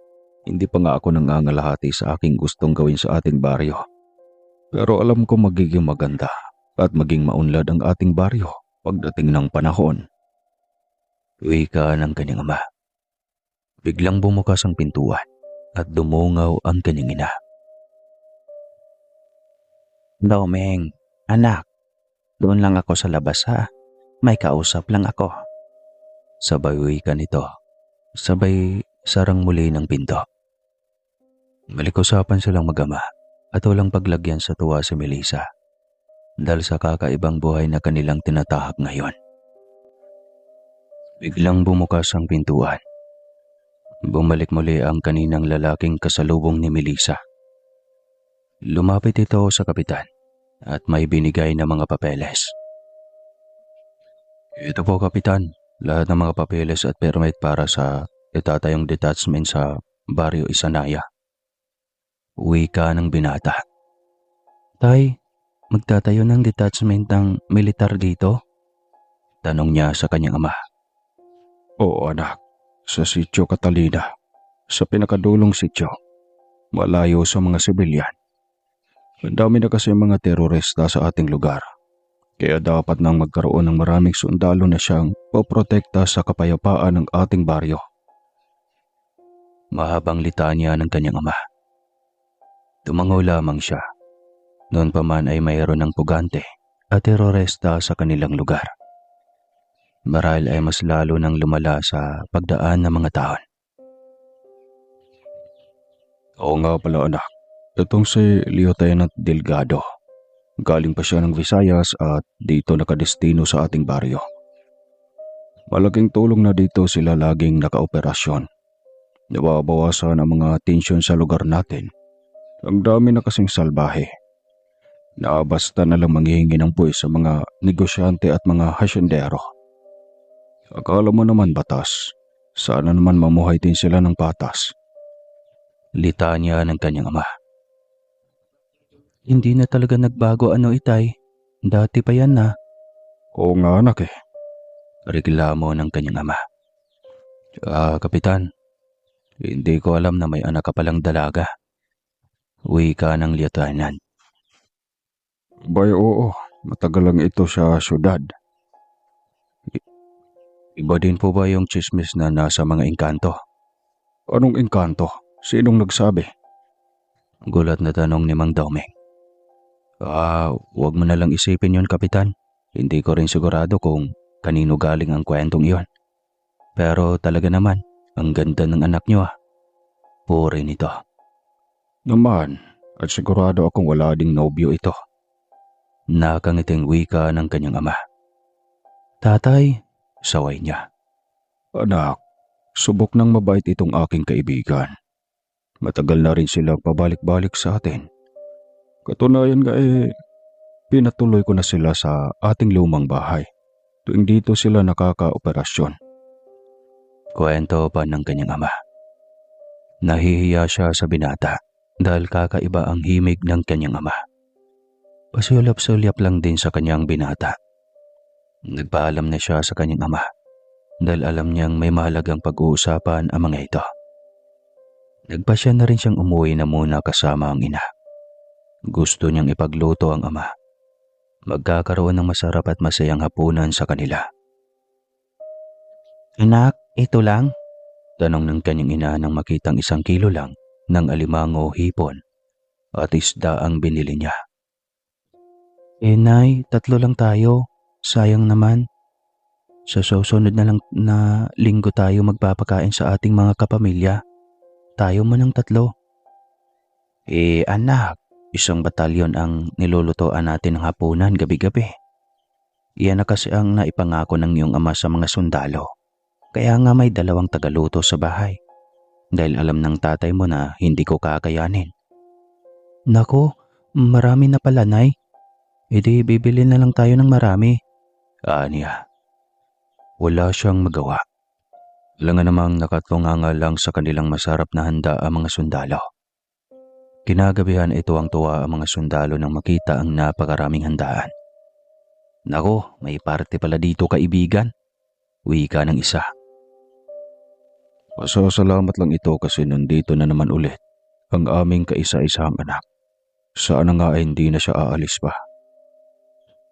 Hindi pa nga ako nangangalahati sa aking gustong gawin sa ating baryo. Pero alam ko magiging maganda at maging maunlad ang ating baryo pagdating ng panahon. Wika ng kanyang ama. Biglang bumukas ang pintuan at dumungaw ang kanyang ina. Domeng, anak, doon lang ako sa labas ha. May kausap lang ako. Sabay wika nito. Sabay sarang muli ng pinto. Malikos-usapan silang mag-ama at walang paglagyan sa tuwa si Melissa dahil sa kakaibang buhay na kanilang tinatahak ngayon. Biglang bumukas ang pintuan. Bumalik muli ang kaninang lalaking kasalubong ni Melissa. Lumapit ito sa kapitan at may binigay na mga papeles. Ito po kapitan, lahat ng mga papeles at permit para sa itatayong detachment sa Baryo Isanaya. Wika ng binata. Tay, magtatayo ng detachment ng militar dito? Tanong niya sa kanyang ama. Oo anak, sa Sitio Catalina, sa pinakadulong sitio, malayo sa mga sibilyan. Ang dami na kasi mga terorista sa ating lugar. Kaya dapat nang magkaroon ng maraming sundalo na siyang poprotekta sa kapayapaan ng ating baryo. Mahabang litanya ng kanyang ama. Tumango lamang siya. Noon pa man ay mayroon ng pugante at terorista sa kanilang lugar. Marahil ay mas lalo nang lumala sa pagdaan ng mga taon. Oo nga pala anak, itong si Lieutenant Delgado. Galing pa siya ng Visayas at dito nakadestino sa ating baryo. Malaking tulong na dito sila laging nakaoperasyon. Nababawasan ang mga tensyon sa lugar natin. Ang dami na kasing salbahe. Naabasta na lang manghihingi ng buwis sa mga negosyante at mga hasyendero. Akala mo naman batas. Sana naman mamuhay din sila ng patas. Litanya ng kanyang ama. Hindi na talaga nagbago itay. Dati pa yan na. Oo nga anak eh. Reklamo ng kanyang ama. Kapitan, hindi ko alam na may anak ka palang dalaga. Wika ng lieutenant. Bay oo, matagal lang ito sa syudad. Iba din po ba yung chismis na nasa mga engkanto? Anong engkanto? Sinong nagsabi? Gulat na tanong ni Mang Domeng. Huwag mo na lang isipin yun, Kapitan. Hindi ko rin sigurado kung kanino galing ang kwentong iyon. Pero talaga naman, ang ganda ng anak niyo ah. Puri nito. Naman, at sigurado akong wala ding nobyo ito. Nakangiting wika ng kanyang ama. Tatay, Saway niya. Anak, subok ng mabait itong aking kaibigan. Matagal na rin silang pabalik-balik sa atin. Katunayan nga pinatuloy ko na sila sa ating lumang bahay tuwing dito sila nakaka-operasyon. Kwento pa ng kanyang ama. Nahihiya siya sa binata dahil kakaiba ang himig ng kanyang ama. Pasulyap-sulyap lang din sa kanyang binata. Nagpaalam na siya sa kanyang ama dahil alam niyang may mahalagang pag-uusapan ang mga ito. Nagpasya na rin siyang umuwi na muna kasama ang ina. Gusto niyang ipagluto ang ama. Magkakaroon ng masarap at masayang hapunan sa kanila. anak, ito lang. Tanong ng kanyang ina nang makitang 1 kilo lang ng alimango, hipon at isda ang binili niya. Nay, 3 lang tayo. Sayang naman. Sa susunod na lang na linggo tayo magpapakain sa ating mga kapamilya. Tayo mo ng 3. Anak, 1 batalyon ang nilulutoan natin ng hapunan gabi-gabi. Iyan na kasi ang naipangako ng iyong ama sa mga sundalo. Kaya nga may 2 tagaluto sa bahay. Dahil alam ng tatay mo na hindi ko kakayanin. Nako, marami na pala, Nay. Di bibili na lang tayo ng marami. Aniya. Wala siyang magawa. Alam nga namang nakatunganga lang sa kanilang masarap na handa ang mga sundalo. Kinagabihan ito ang tuwa ang mga sundalo nang makita ang napakaraming handaan. Nako, may parte pala dito kaibigan. Wika ng isa. Pasasalamat lang ito kasi nandito na naman ulit ang aming kaisa-isang anak. Sana nga ay hindi na siya aalis pa.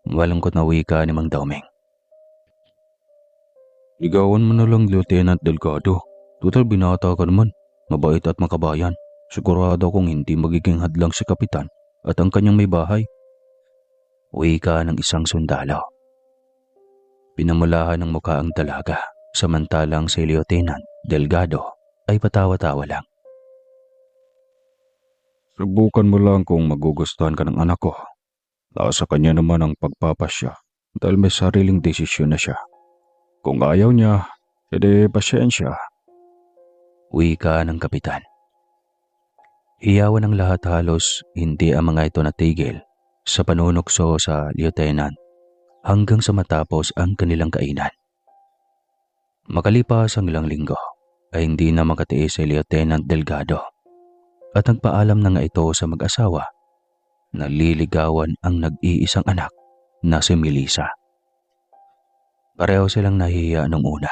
Malungkot na wika ni Mang Domeng. Ligawan mo na lang, Lieutenant Delgado. Total binata ka naman. Mabait at makabayan. Sigurado akong hindi magiging hadlang si Kapitan at ang kanyang may bahay. Wika ng isang sundalo. Pinamulahan ng mukha ang dalaga, samantalang si Lieutenant Delgado ay patawa-tawa lang. Subukan mo lang kung magugustuhan ka ng anak ko. Nasa kanya naman ang pagpapasya dahil may sariling desisyon na siya. Kung ayaw niya, edi pasyensya. Wika ng kapitan. Hiyawan ng lahat halos, hindi ang mga ito natigil sa panunukso sa lieutenant hanggang sa matapos ang kanilang kainan. Makalipas ang ilang linggo ay hindi na makatiis si Lieutenant Delgado at nagpaalam na nga ito sa mag-asawa na liligawan ang nag-iisang anak na si Melissa. Pareho silang nahihiya nung una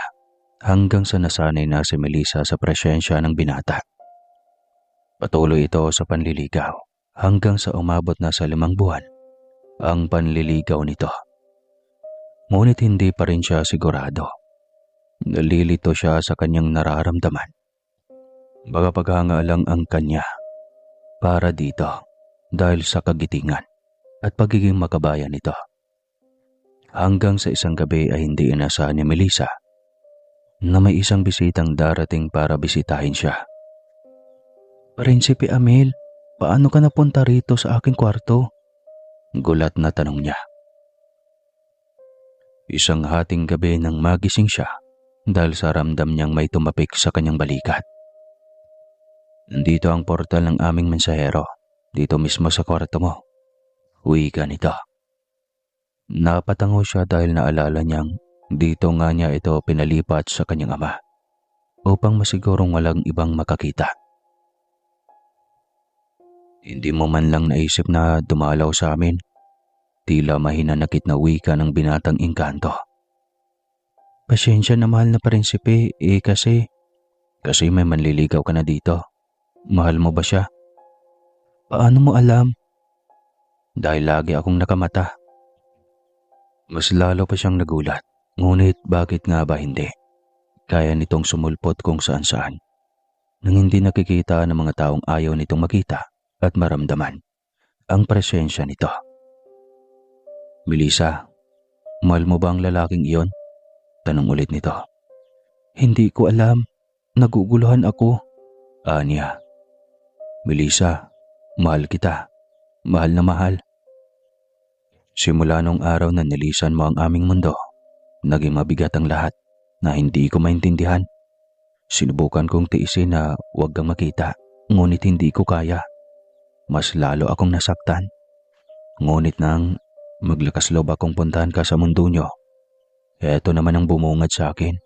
hanggang sa nasanay na si Melissa sa presensya ng binata. Patuloy ito sa panliligaw hanggang sa umabot na sa 5 buwan ang panliligaw nito. Ngunit hindi pa rin siya sigurado. Nalilito siya sa kanyang nararamdaman. Baka paghanga lang ang kanya para dito dahil sa kagitingan at pagiging makabayan nito. Hanggang sa isang gabi ay hindi inasahan ni Melissa na may isang bisitang darating para bisitahin siya. Prinsipe Amel, paano ka napunta rito sa aking kwarto? Gulat na tanong niya. Isang hating gabi nang magising siya dahil sa ramdam niyang may tumapik sa kanyang balikat. Nandito ang portal ng aming mensahero, dito mismo sa kwarto mo. Wika nito. Napatango siya dahil naalala niyang dito nga niya ito pinalipat sa kanyang ama upang masigurong walang ibang makakita. Hindi mo man lang naisip na dumalaw sa amin. Tila mahinanakit na wika ng binatang engkanto. Pasensya na mahal na prinsipe, Kasi may manliligaw ka na dito. Mahal mo ba siya? paano mo alam? Dahil lagi akong nakamata. Mas lalo pa siyang nagulat. Ngunit bakit nga ba hindi? Kaya nitong sumulpot kung saan-saan. Nang hindi nakikita ng mga taong ayaw nitong makita at maramdaman ang presensya nito. Melissa, mahal mo ba ang lalaking iyon? Tanong ulit nito. Hindi ko alam. Naguguluhan ako. Anya. Melissa, mahal kita. Mahal na mahal. Simula nung araw na nilisan mo ang aming mundo, naging mabigat ang lahat na hindi ko maintindihan. Sinubukan kong tiisin na huwag kang makita, ngunit hindi ko kaya. Mas lalo akong nasaktan. Ngunit nang maglakas loob akong puntahan ka sa mundo nyo, eto naman ang bumungad sa akin.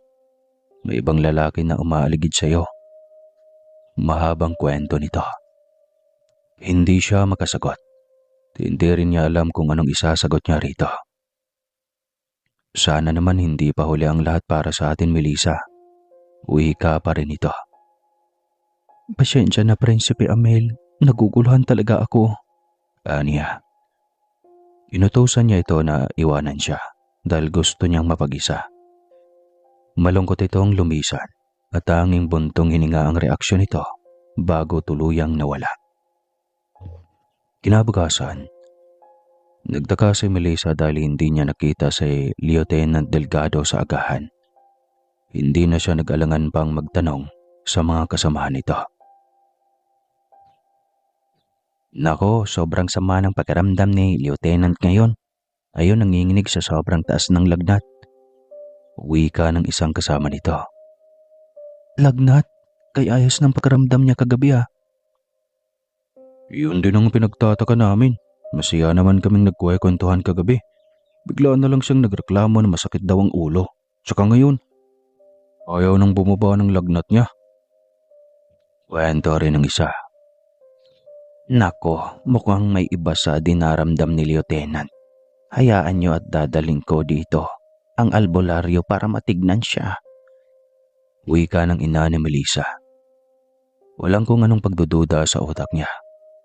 May ibang lalaki na umaaligid sa'yo. Mahabang kwento nito. Hindi siya makasagot. Hindi rin niya alam kung anong isasagot niya rito. Sana naman hindi pa huli ang lahat para sa atin, Melissa. Uwi ka pa rin ito. Pasensya na Prinsipe Amel. Naguguluhan talaga ako. Anya. Inutusan niya ito na iwanan siya dahil gusto niyang mapag-isa. Malungkot itong lumisan at tanging buntong hininga ang reaksyon nito bago tuluyang nawala. Kinabukasan, nagtaka si Melissa dahil hindi niya nakita si Lieutenant Delgado sa agahan. Hindi na siya nag-alangan pang magtanong sa mga kasamahan nito. Nako, sobrang sama ng pakiramdam ni Lieutenant ngayon. Ayun, nanginginig sa sobrang taas ng lagnat. Wika ng isang kasama nito. Lagnat? Kaya ayos ng pakiramdam niya kagabi ah. Yun din ang pinagtataka namin. Masaya naman kaming nagkwekwentuhan kagabi. Bigla na lang siyang nagreklamo na masakit daw ang ulo. Tsaka ngayon, ayaw nang bumaba ng lagnat niya. Kwento rin ng isa. Nako, mukhang may iba sa dinaramdam ni Lieutenant. Hayaan niyo at dadaling ko dito ang albularyo para matignan siya. Wika ng ina ni Melissa. Walang kung anong pagdududa sa utak niya.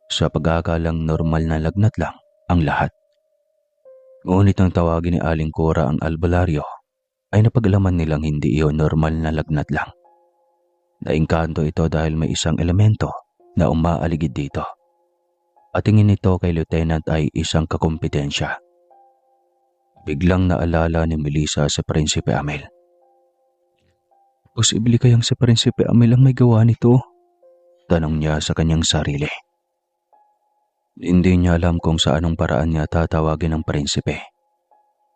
Sa pagkakalang normal na lagnat lang ang lahat. Ngunit nang tawagin ni Aling Cora ang albularyo, ay napag-alaman nilang hindi iyon normal na lagnat lang. Naingkanto ito dahil may isang elemento na umaaligid dito. At tingin nito kay Lieutenant ay isang kakumpetensya. Biglang naalala ni Melissa si Prinsipe Amel. Posible kayang si Prinsipe Amel ang may gawa nito? Tanong niya sa kanyang sarili. Hindi niya alam kung sa anong paraan niya tatawagin ang prinsipe.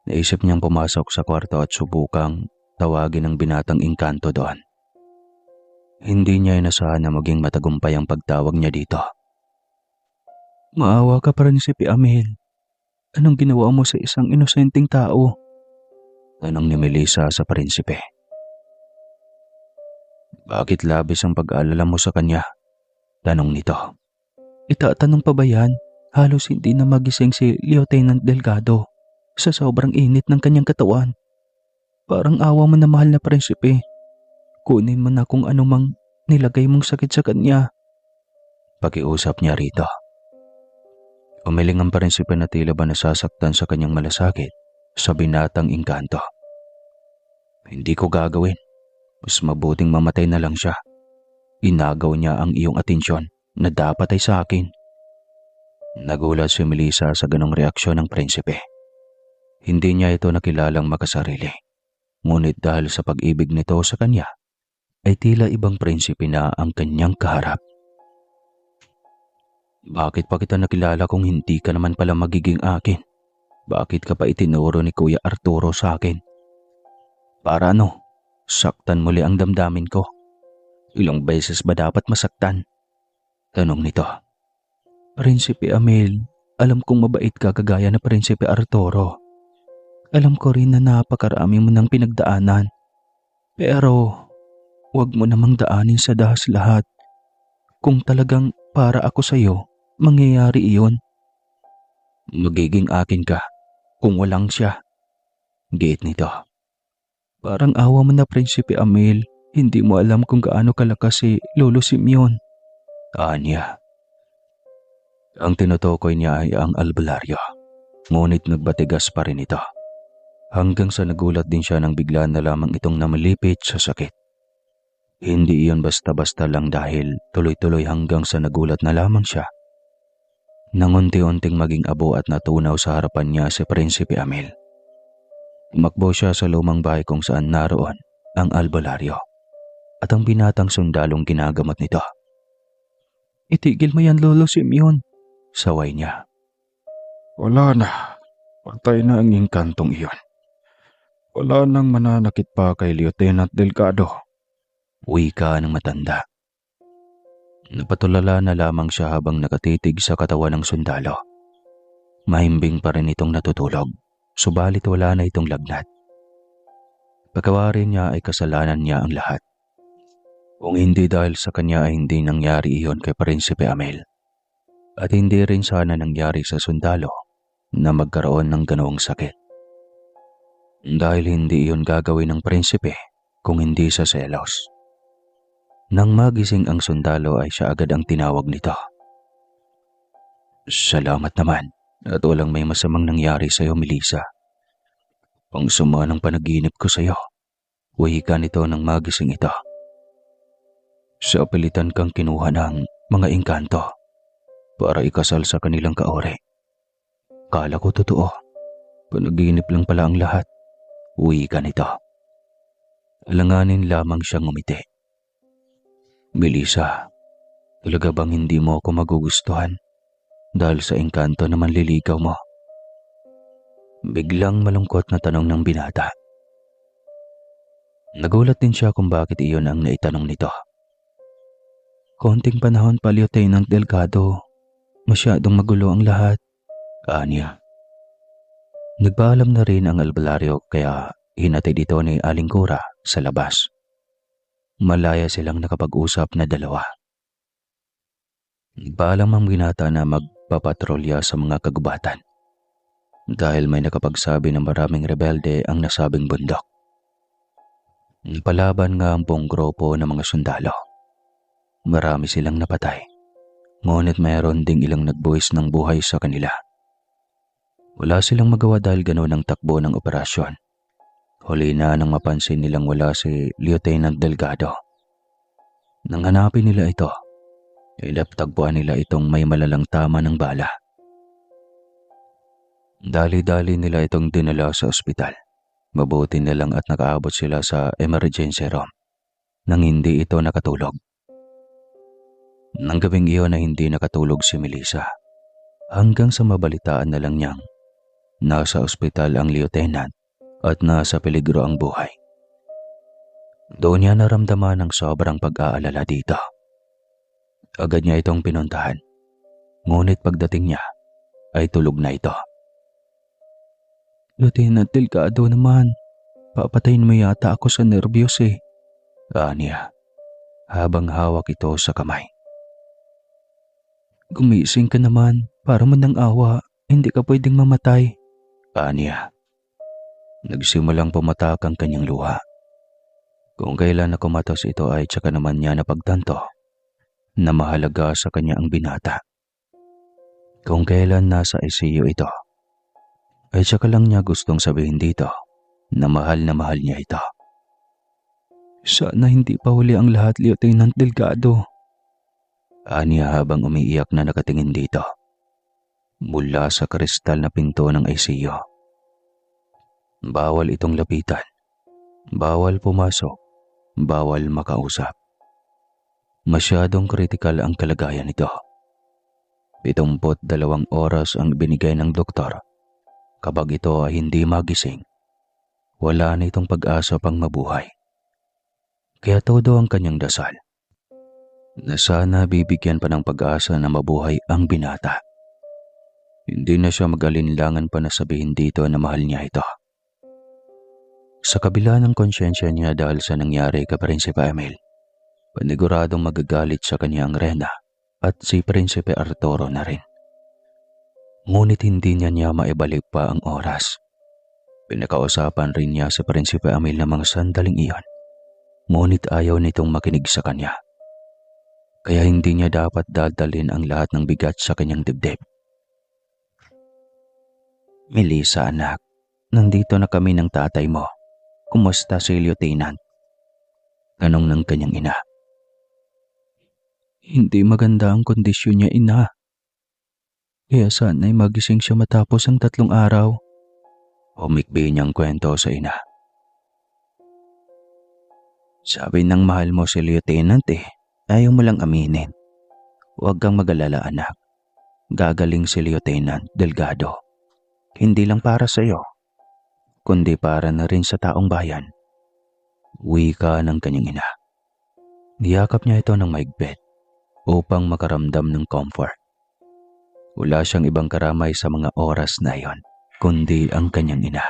Naisip niyang pumasok sa kwarto at subukang tawagin ang binatang engkanto doon. Hindi niya inasahan na maging matagumpay ang pagtawag niya dito. Maawa ka Prinsipe Amel. Anong ginawa mo sa isang inosenteng tao? Tanong ni Melissa sa prinsipe. Bakit labis ang pag-aalala mo sa kanya? Tanong nito. Itatanong pa ba yan? Halos hindi na magising si Lieutenant Delgado sa sobrang init ng kanyang katawan. Parang awa mo na mahal na prinsipe. Kunin mo na kung anumang nilagay mong sakit sa kanya. Pakiusap niya rito. Umiling ang prinsipe na tila ba nasasaktan sa kanyang malasakit sa binatang engkanto. Hindi ko gagawin. Mas mabuting mamatay na lang siya. Inagaw niya ang iyong atensyon na dapat ay sa akin. Nagulat si Melissa sa ganong reaksyon ng prinsipe. Hindi niya ito nakilalang makasarili. Ngunit dahil sa pag-ibig nito sa kanya, ay tila ibang prinsipe na ang kanyang kaharap. Bakit pa kita nakilala kung hindi ka naman pala magiging akin? Bakit ka pa itinuro ni Kuya Arturo sa akin? Para ano? Saktan muli ang damdamin ko. Ilang beses ba dapat masaktan? Tanong nito. Prinsipe Amel, alam kong mabait ka kagaya na Prinsipe Arturo. Alam ko rin na napakarami mo ng pinagdaanan. Pero, huwag mo namang daanin sa dahas lahat. Kung talagang para ako sa'yo, mangyayari iyon. Magiging akin ka kung walang siya. Giit nito. Parang awa mo na, Prinsipe Amel. Hindi mo alam kung gaano kalakas si Lolo Simeon. Anya. Ang tinutukoy niya ay ang albularyo. Ngunit nagbatigas pa rin ito. Hanggang sa nagulat din siya nang bigla na lamang itong namalipit sa sakit. Hindi iyon basta-basta lang dahil tuloy-tuloy hanggang sa nagulat na lamang siya. Nang unti-unting maging abo at natunaw sa harapan niya si Prinsipe Amel. Tumakbo siya sa lumang bahay kung saan naroon ang albularyo at ang binatang sundalong ginagamot nito. Itigil mo yan, Lolo Simeon, saway niya. Wala na. Patay na ang engkantong iyon. Wala nang mananakit pa kay Lieutenant Delgado. Wika ng matanda. Napatulala na lamang siya habang nakatitig sa katawan ng sundalo. Mahimbing pa rin itong natutulog, subalit wala na itong lagnat. Pagkawari niya ay kasalanan niya ang lahat. Kung hindi dahil sa kanya ay hindi nangyari iyon kay Prinsipe Amel. At hindi rin sana nangyari sa sundalo na magkaroon ng ganoong sakit. Dahil hindi iyon gagawin ng prinsipe kung hindi sa selos. Nang magising ang sundalo ay siya agad ang tinawag nito. Salamat naman at walang may masamang nangyari sa iyo, Melissa. Ang sama ng panaginip ko sa iyo. Wika nito nang magising ito. Sa pilitan kang kinuha ng mga engkanto para ikasal sa kanilang kaore. Kala ko totoo. Panaginip lang pala ang lahat. Wika nito. Alanganin lamang siyang ngumiti. Melissa, talaga bang hindi mo ako magugustuhan dahil sa engkanto na manliligaw mo? Biglang malungkot na tanong ng binata. Nagulat din siya kung bakit iyon ang naitanong nito. Konting panahon pa, Lieutenant Delgado. Masyadong magulo ang lahat. Anya. Nagpaalam na rin ang albularyo kaya hinatid ito ni Aling Cora sa labas. Malaya silang nakapag-usap na dalawa. Nagpaalam ang binata na magpapatrolya sa mga kagubatan dahil may nakapagsabi na maraming rebelde ang nasabing bundok. Palaban nga ang buong grupo ng mga sundalo. Marami silang napatay, ngunit mayroon ding ilang nagbuwis ng buhay sa kanila. Wala silang magawa dahil ganoon ang takbo ng operasyon. Huli na nang mapansin nilang wala si Lieutenant Delgado. Nang hanapin nila ito, ay napatagpuan nila itong may malalang tama ng bala. Dali-dali nila itong dinala sa ospital. Mabuti na lang at nakaabot sila sa emergency room nang hindi ito nakatulog. Nang gabing iyon na hindi nakatulog si Melissa hanggang sa mabalitaan na lang niyang nasa ospital ang lieutenant at nasa peligro ang buhay. Doon niya naramdaman ang sobrang pag-aalala dito. Agad niya itong pinuntahan, ngunit pagdating niya ay tulog na ito. Lieutenant Delgado naman, papatayin mo yata ako sa nervyos eh. Anya, habang hawak ito sa kamay. Gumising ka naman, para mo ng awa, hindi ka pwedeng mamatay. Anya, nagsimulang pumatak ang kanyang luha. Kung kailan nakumatos ito ay tsaka naman niya napagtanto na mahalaga sa kanya ang binata. Kung kailan nasa ICU ito, ay tsaka lang niya gustong sabihin dito na mahal niya ito. Sana hindi pa huli ang lahat, Lieutenant Delgado. Anya habang umiiyak na nakatingin dito mula sa kristal na pinto ng ICU. Bawal itong lapitan, bawal pumasok, bawal makausap. Masyadong kritikal ang kalagayan nito. 72 oras ang binigay ng doktor. Kapag ito ay hindi magising, wala na itong pag-asa pang mabuhay. Kaya todo ang kanyang dasal na sana bibigyan pa ng pag-asa na mabuhay ang binata. Hindi na siya mag-alinlangan pa na sabihin dito na mahal niya ito. Sa kabila ng konsyensya niya dahil sa nangyari kay Prinsipe Amel, paniguradong magagalit sa kanya ang Rena at si Prinsipe Arturo na rin. Ngunit hindi niya maibalik pa ang oras. Pinakausapan rin niya si Prinsipe Amil na mga sandaling iyon. Ngunit ayaw nitong makinig sa kanya. Kaya hindi niya dapat dadalhin ang lahat ng bigat sa kanyang dibdib. Melissa anak, nandito na kami ng tatay mo. Kumusta si Lieutenant? Tanong ng kanyang ina. Hindi maganda ang kondisyon niya, ina. Kaya sana'y magising siya matapos ang 3 araw. Humikbi niyang kwento sa ina. Sabi ng mahal mo si Lieutenant ayaw mo lang aminin. Huwag kang mag-alala anak. Gagaling si Lieutenant Delgado. Hindi lang para sa iyo, kundi para na rin sa taong bayan. Wika ng kanyang ina. Niyakap niya ito ng maigpit upang makaramdam ng comfort. Wala siyang ibang karamay sa mga oras na iyon, kundi ang kanyang ina.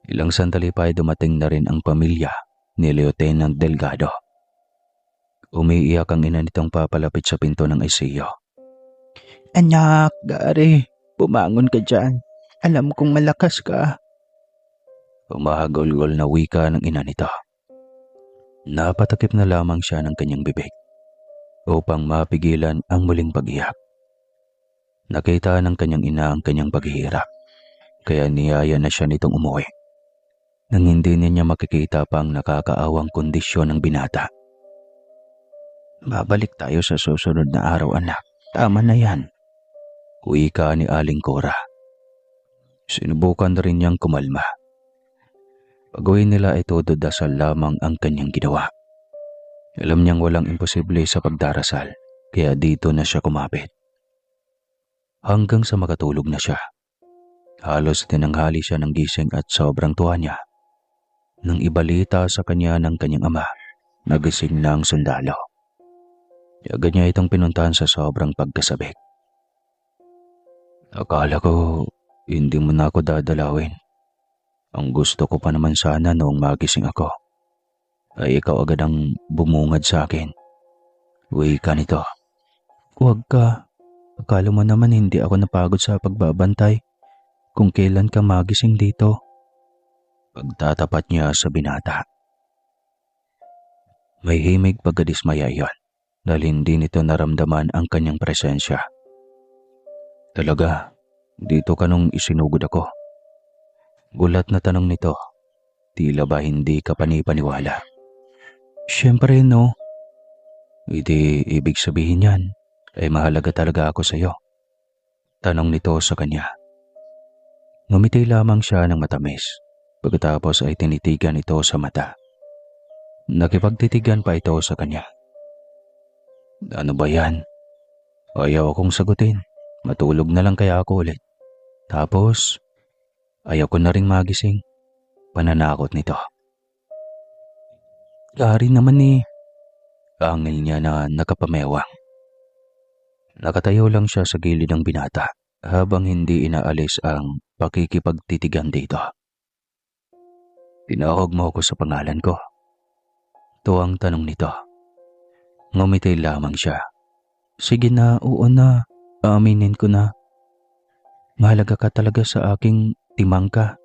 Ilang sandali pa ay dumating na rin ang pamilya ni Lieutenant Delgado. Umiiyak ang ina nitong papalapit sa pinto ng ICU. Anak, Gary, bumangon ka dyan. Alam kong malakas ka. Humahagulgol na wika ng ina nito. Napatakip na lamang siya ng kanyang bibig upang mapigilan ang muling pag-iyak. Nakita ng kanyang ina ang kanyang paghihirap, kaya niyaya na siya nitong umuwi. Nang hindi niya makikita pang nakakaawang kondisyon ng binata. Babalik tayo sa susunod na araw anak. Tama na yan. Wika ni Aling Cora. Sinubukan na rin niyang kumalma. Pag-uwi nila ay todo dasal lamang ang kanyang ginawa. Alam niyang walang imposible sa pagdarasal, kaya dito na siya kumapit. Hanggang sa makatulog na siya. Halos tinanghali siya ng gising at sobrang tuwa niya nang ibalita sa kanya ng kanyang ama na gising na ang sundalo. Agad niya itong pinuntahan sa sobrang pagkasabik. Akala ko hindi mo na ako dadalawin. Ang gusto ko pa naman sana noong magising ako ay ikaw agad ang bumungad sa akin. Wika nito. Huwag ka. Akala mo naman hindi ako napagod sa pagbabantay kung kailan ka magising dito. Pagtatapat niya sa binata. May himig pagkadismaya iyon dahil hindi nito naramdaman ang kanyang presensya. Talaga, dito ka nung isinugod ako. Gulat na tanong nito. Tila ba hindi ka panipaniwala? Siyempre no. Hindi ibig sabihin yan ay mahalaga talaga ako sa iyo. Tanong nito sa kanya. Ngumiti lamang siya ng matamis. Pagkatapos ay tinitigan ito sa mata. Nakipagtitigan pa ito sa kanya. Ano ba yan? Ayaw akong sagutin. Matulog na lang kaya ako ulit. Tapos, ayaw ko na ring magising. Pananakot nito. Gary naman Angil niya na nakapamewang. Nakatayo lang siya sa gilid ng binata habang hindi inaalis ang pakikipagtitigan dito. Tinawag mo ako sa pangalan ko. Ito ang tanong nito. Ngumiti lamang siya. Sige na, oo na. Aaminin ko na. Mahalaga ka talaga sa aking timangka.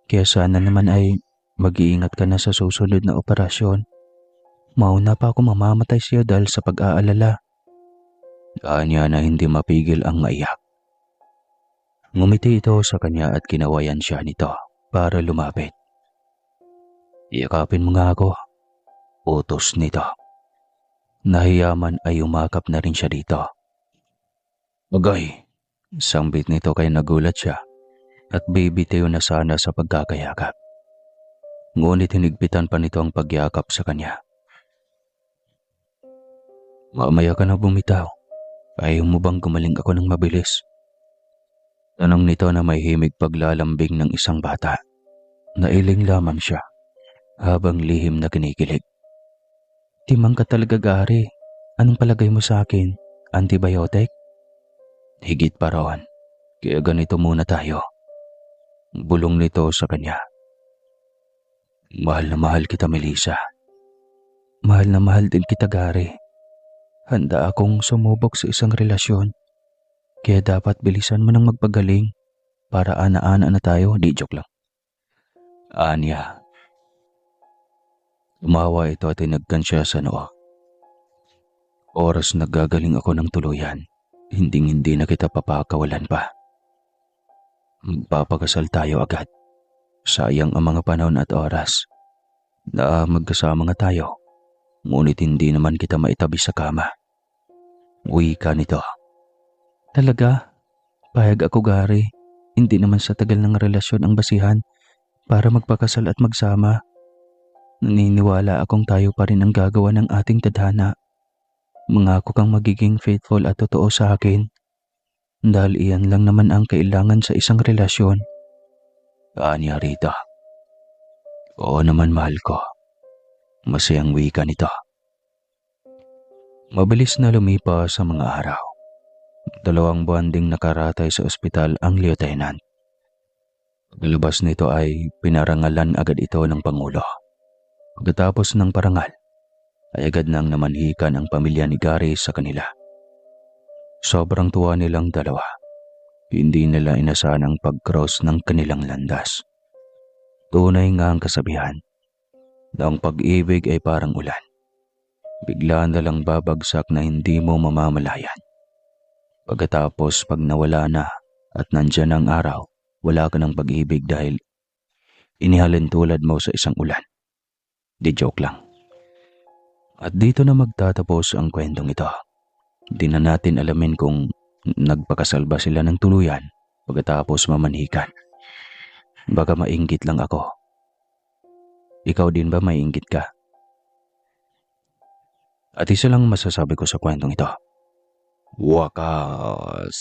Kaya sana naman ay mag-iingat ka na sa susunod na operasyon. Mauna pa ako mamamatay siya dahil sa pag-aalala. Anya na hindi mapigil ang maiyak. Ngumiti ito sa kanya at kinawayan siya nito para lumapit. Yakapin mo nga ako. Utos nito. Nahiyaman ay umakap na rin siya dito. Agay, sambit nito kaya nagulat siya at bibitiw na sana sa pagkakayakap. Ngunit hinigpitan pa nito ang pagyakap sa kanya. Mamaya ka na bumitaw. Ayaw mo bang gumaling ako ng mabilis? Tanong nito na may himig paglalambing ng isang bata. Nailing lamang siya habang lihim na kinikilig. Timang ka talaga, Gary. Anong palagay mo sa akin? Antibiotic? Higit pa roon. Kaya ganito muna tayo. Bulong nito sa kanya. Mahal na mahal kita, Melissa. Mahal na mahal din kita, Gary. Handa akong sumubok sa isang relasyon. Kaya dapat bilisan mo nang magpagaling para ana-ana na tayo. Di joke lang. Anya. Tumawa ito at tinagkan siya sa noo. Oras nagagaling ako ng tuluyan. Hinding-hindi na kita papakawalan pa. Magpapakasal tayo agad. Sayang ang mga panahon at oras na magkasama nga tayo. Ngunit hindi naman kita maitabi sa kama. Uwi ka nito. Talaga? Payag ako, Gary. Hindi naman sa tagal ng relasyon ang basihan para magpakasal at magsama. Naniniwala akong tayo pa rin ang gagawa ng ating tadhana. Mangako kang magiging faithful at totoo sa akin. Dahil iyan lang naman ang kailangan sa isang relasyon. Anya Rita. Oo naman, mahal ko. Masayang wika nito. Mabilis na lumipas sa mga araw. 2 buwan ding nakaratay sa ospital ang lieutenant. Paglabas nito ay pinarangalan agad ito ng Pangulo. Pagkatapos ng parangal, ay agad nang namanhikan ang pamilya ni Gary sa kanila. Sobrang tuwa nilang dalawa. Hindi nila inasahan ang pag-cross ng kanilang landas. Tunay nga ang kasabihan na ang pag-ibig ay parang ulan. Bigla na lang babagsak na hindi mo mamamalayan. Pagkatapos pag nawala na at nandyan ang araw, wala ka ng pag-ibig dahil inihalin tulad mo sa isang ulan. Di joke lang. At dito na magtatapos ang kwentong ito. Di na natin alamin kung nagpakasal ba sila ng tuluyan pagkatapos mamanhikan. Baka mainggit lang ako. Ikaw din ba mainggit ka? At isa lang masasabi ko sa kwentong ito. Wakas.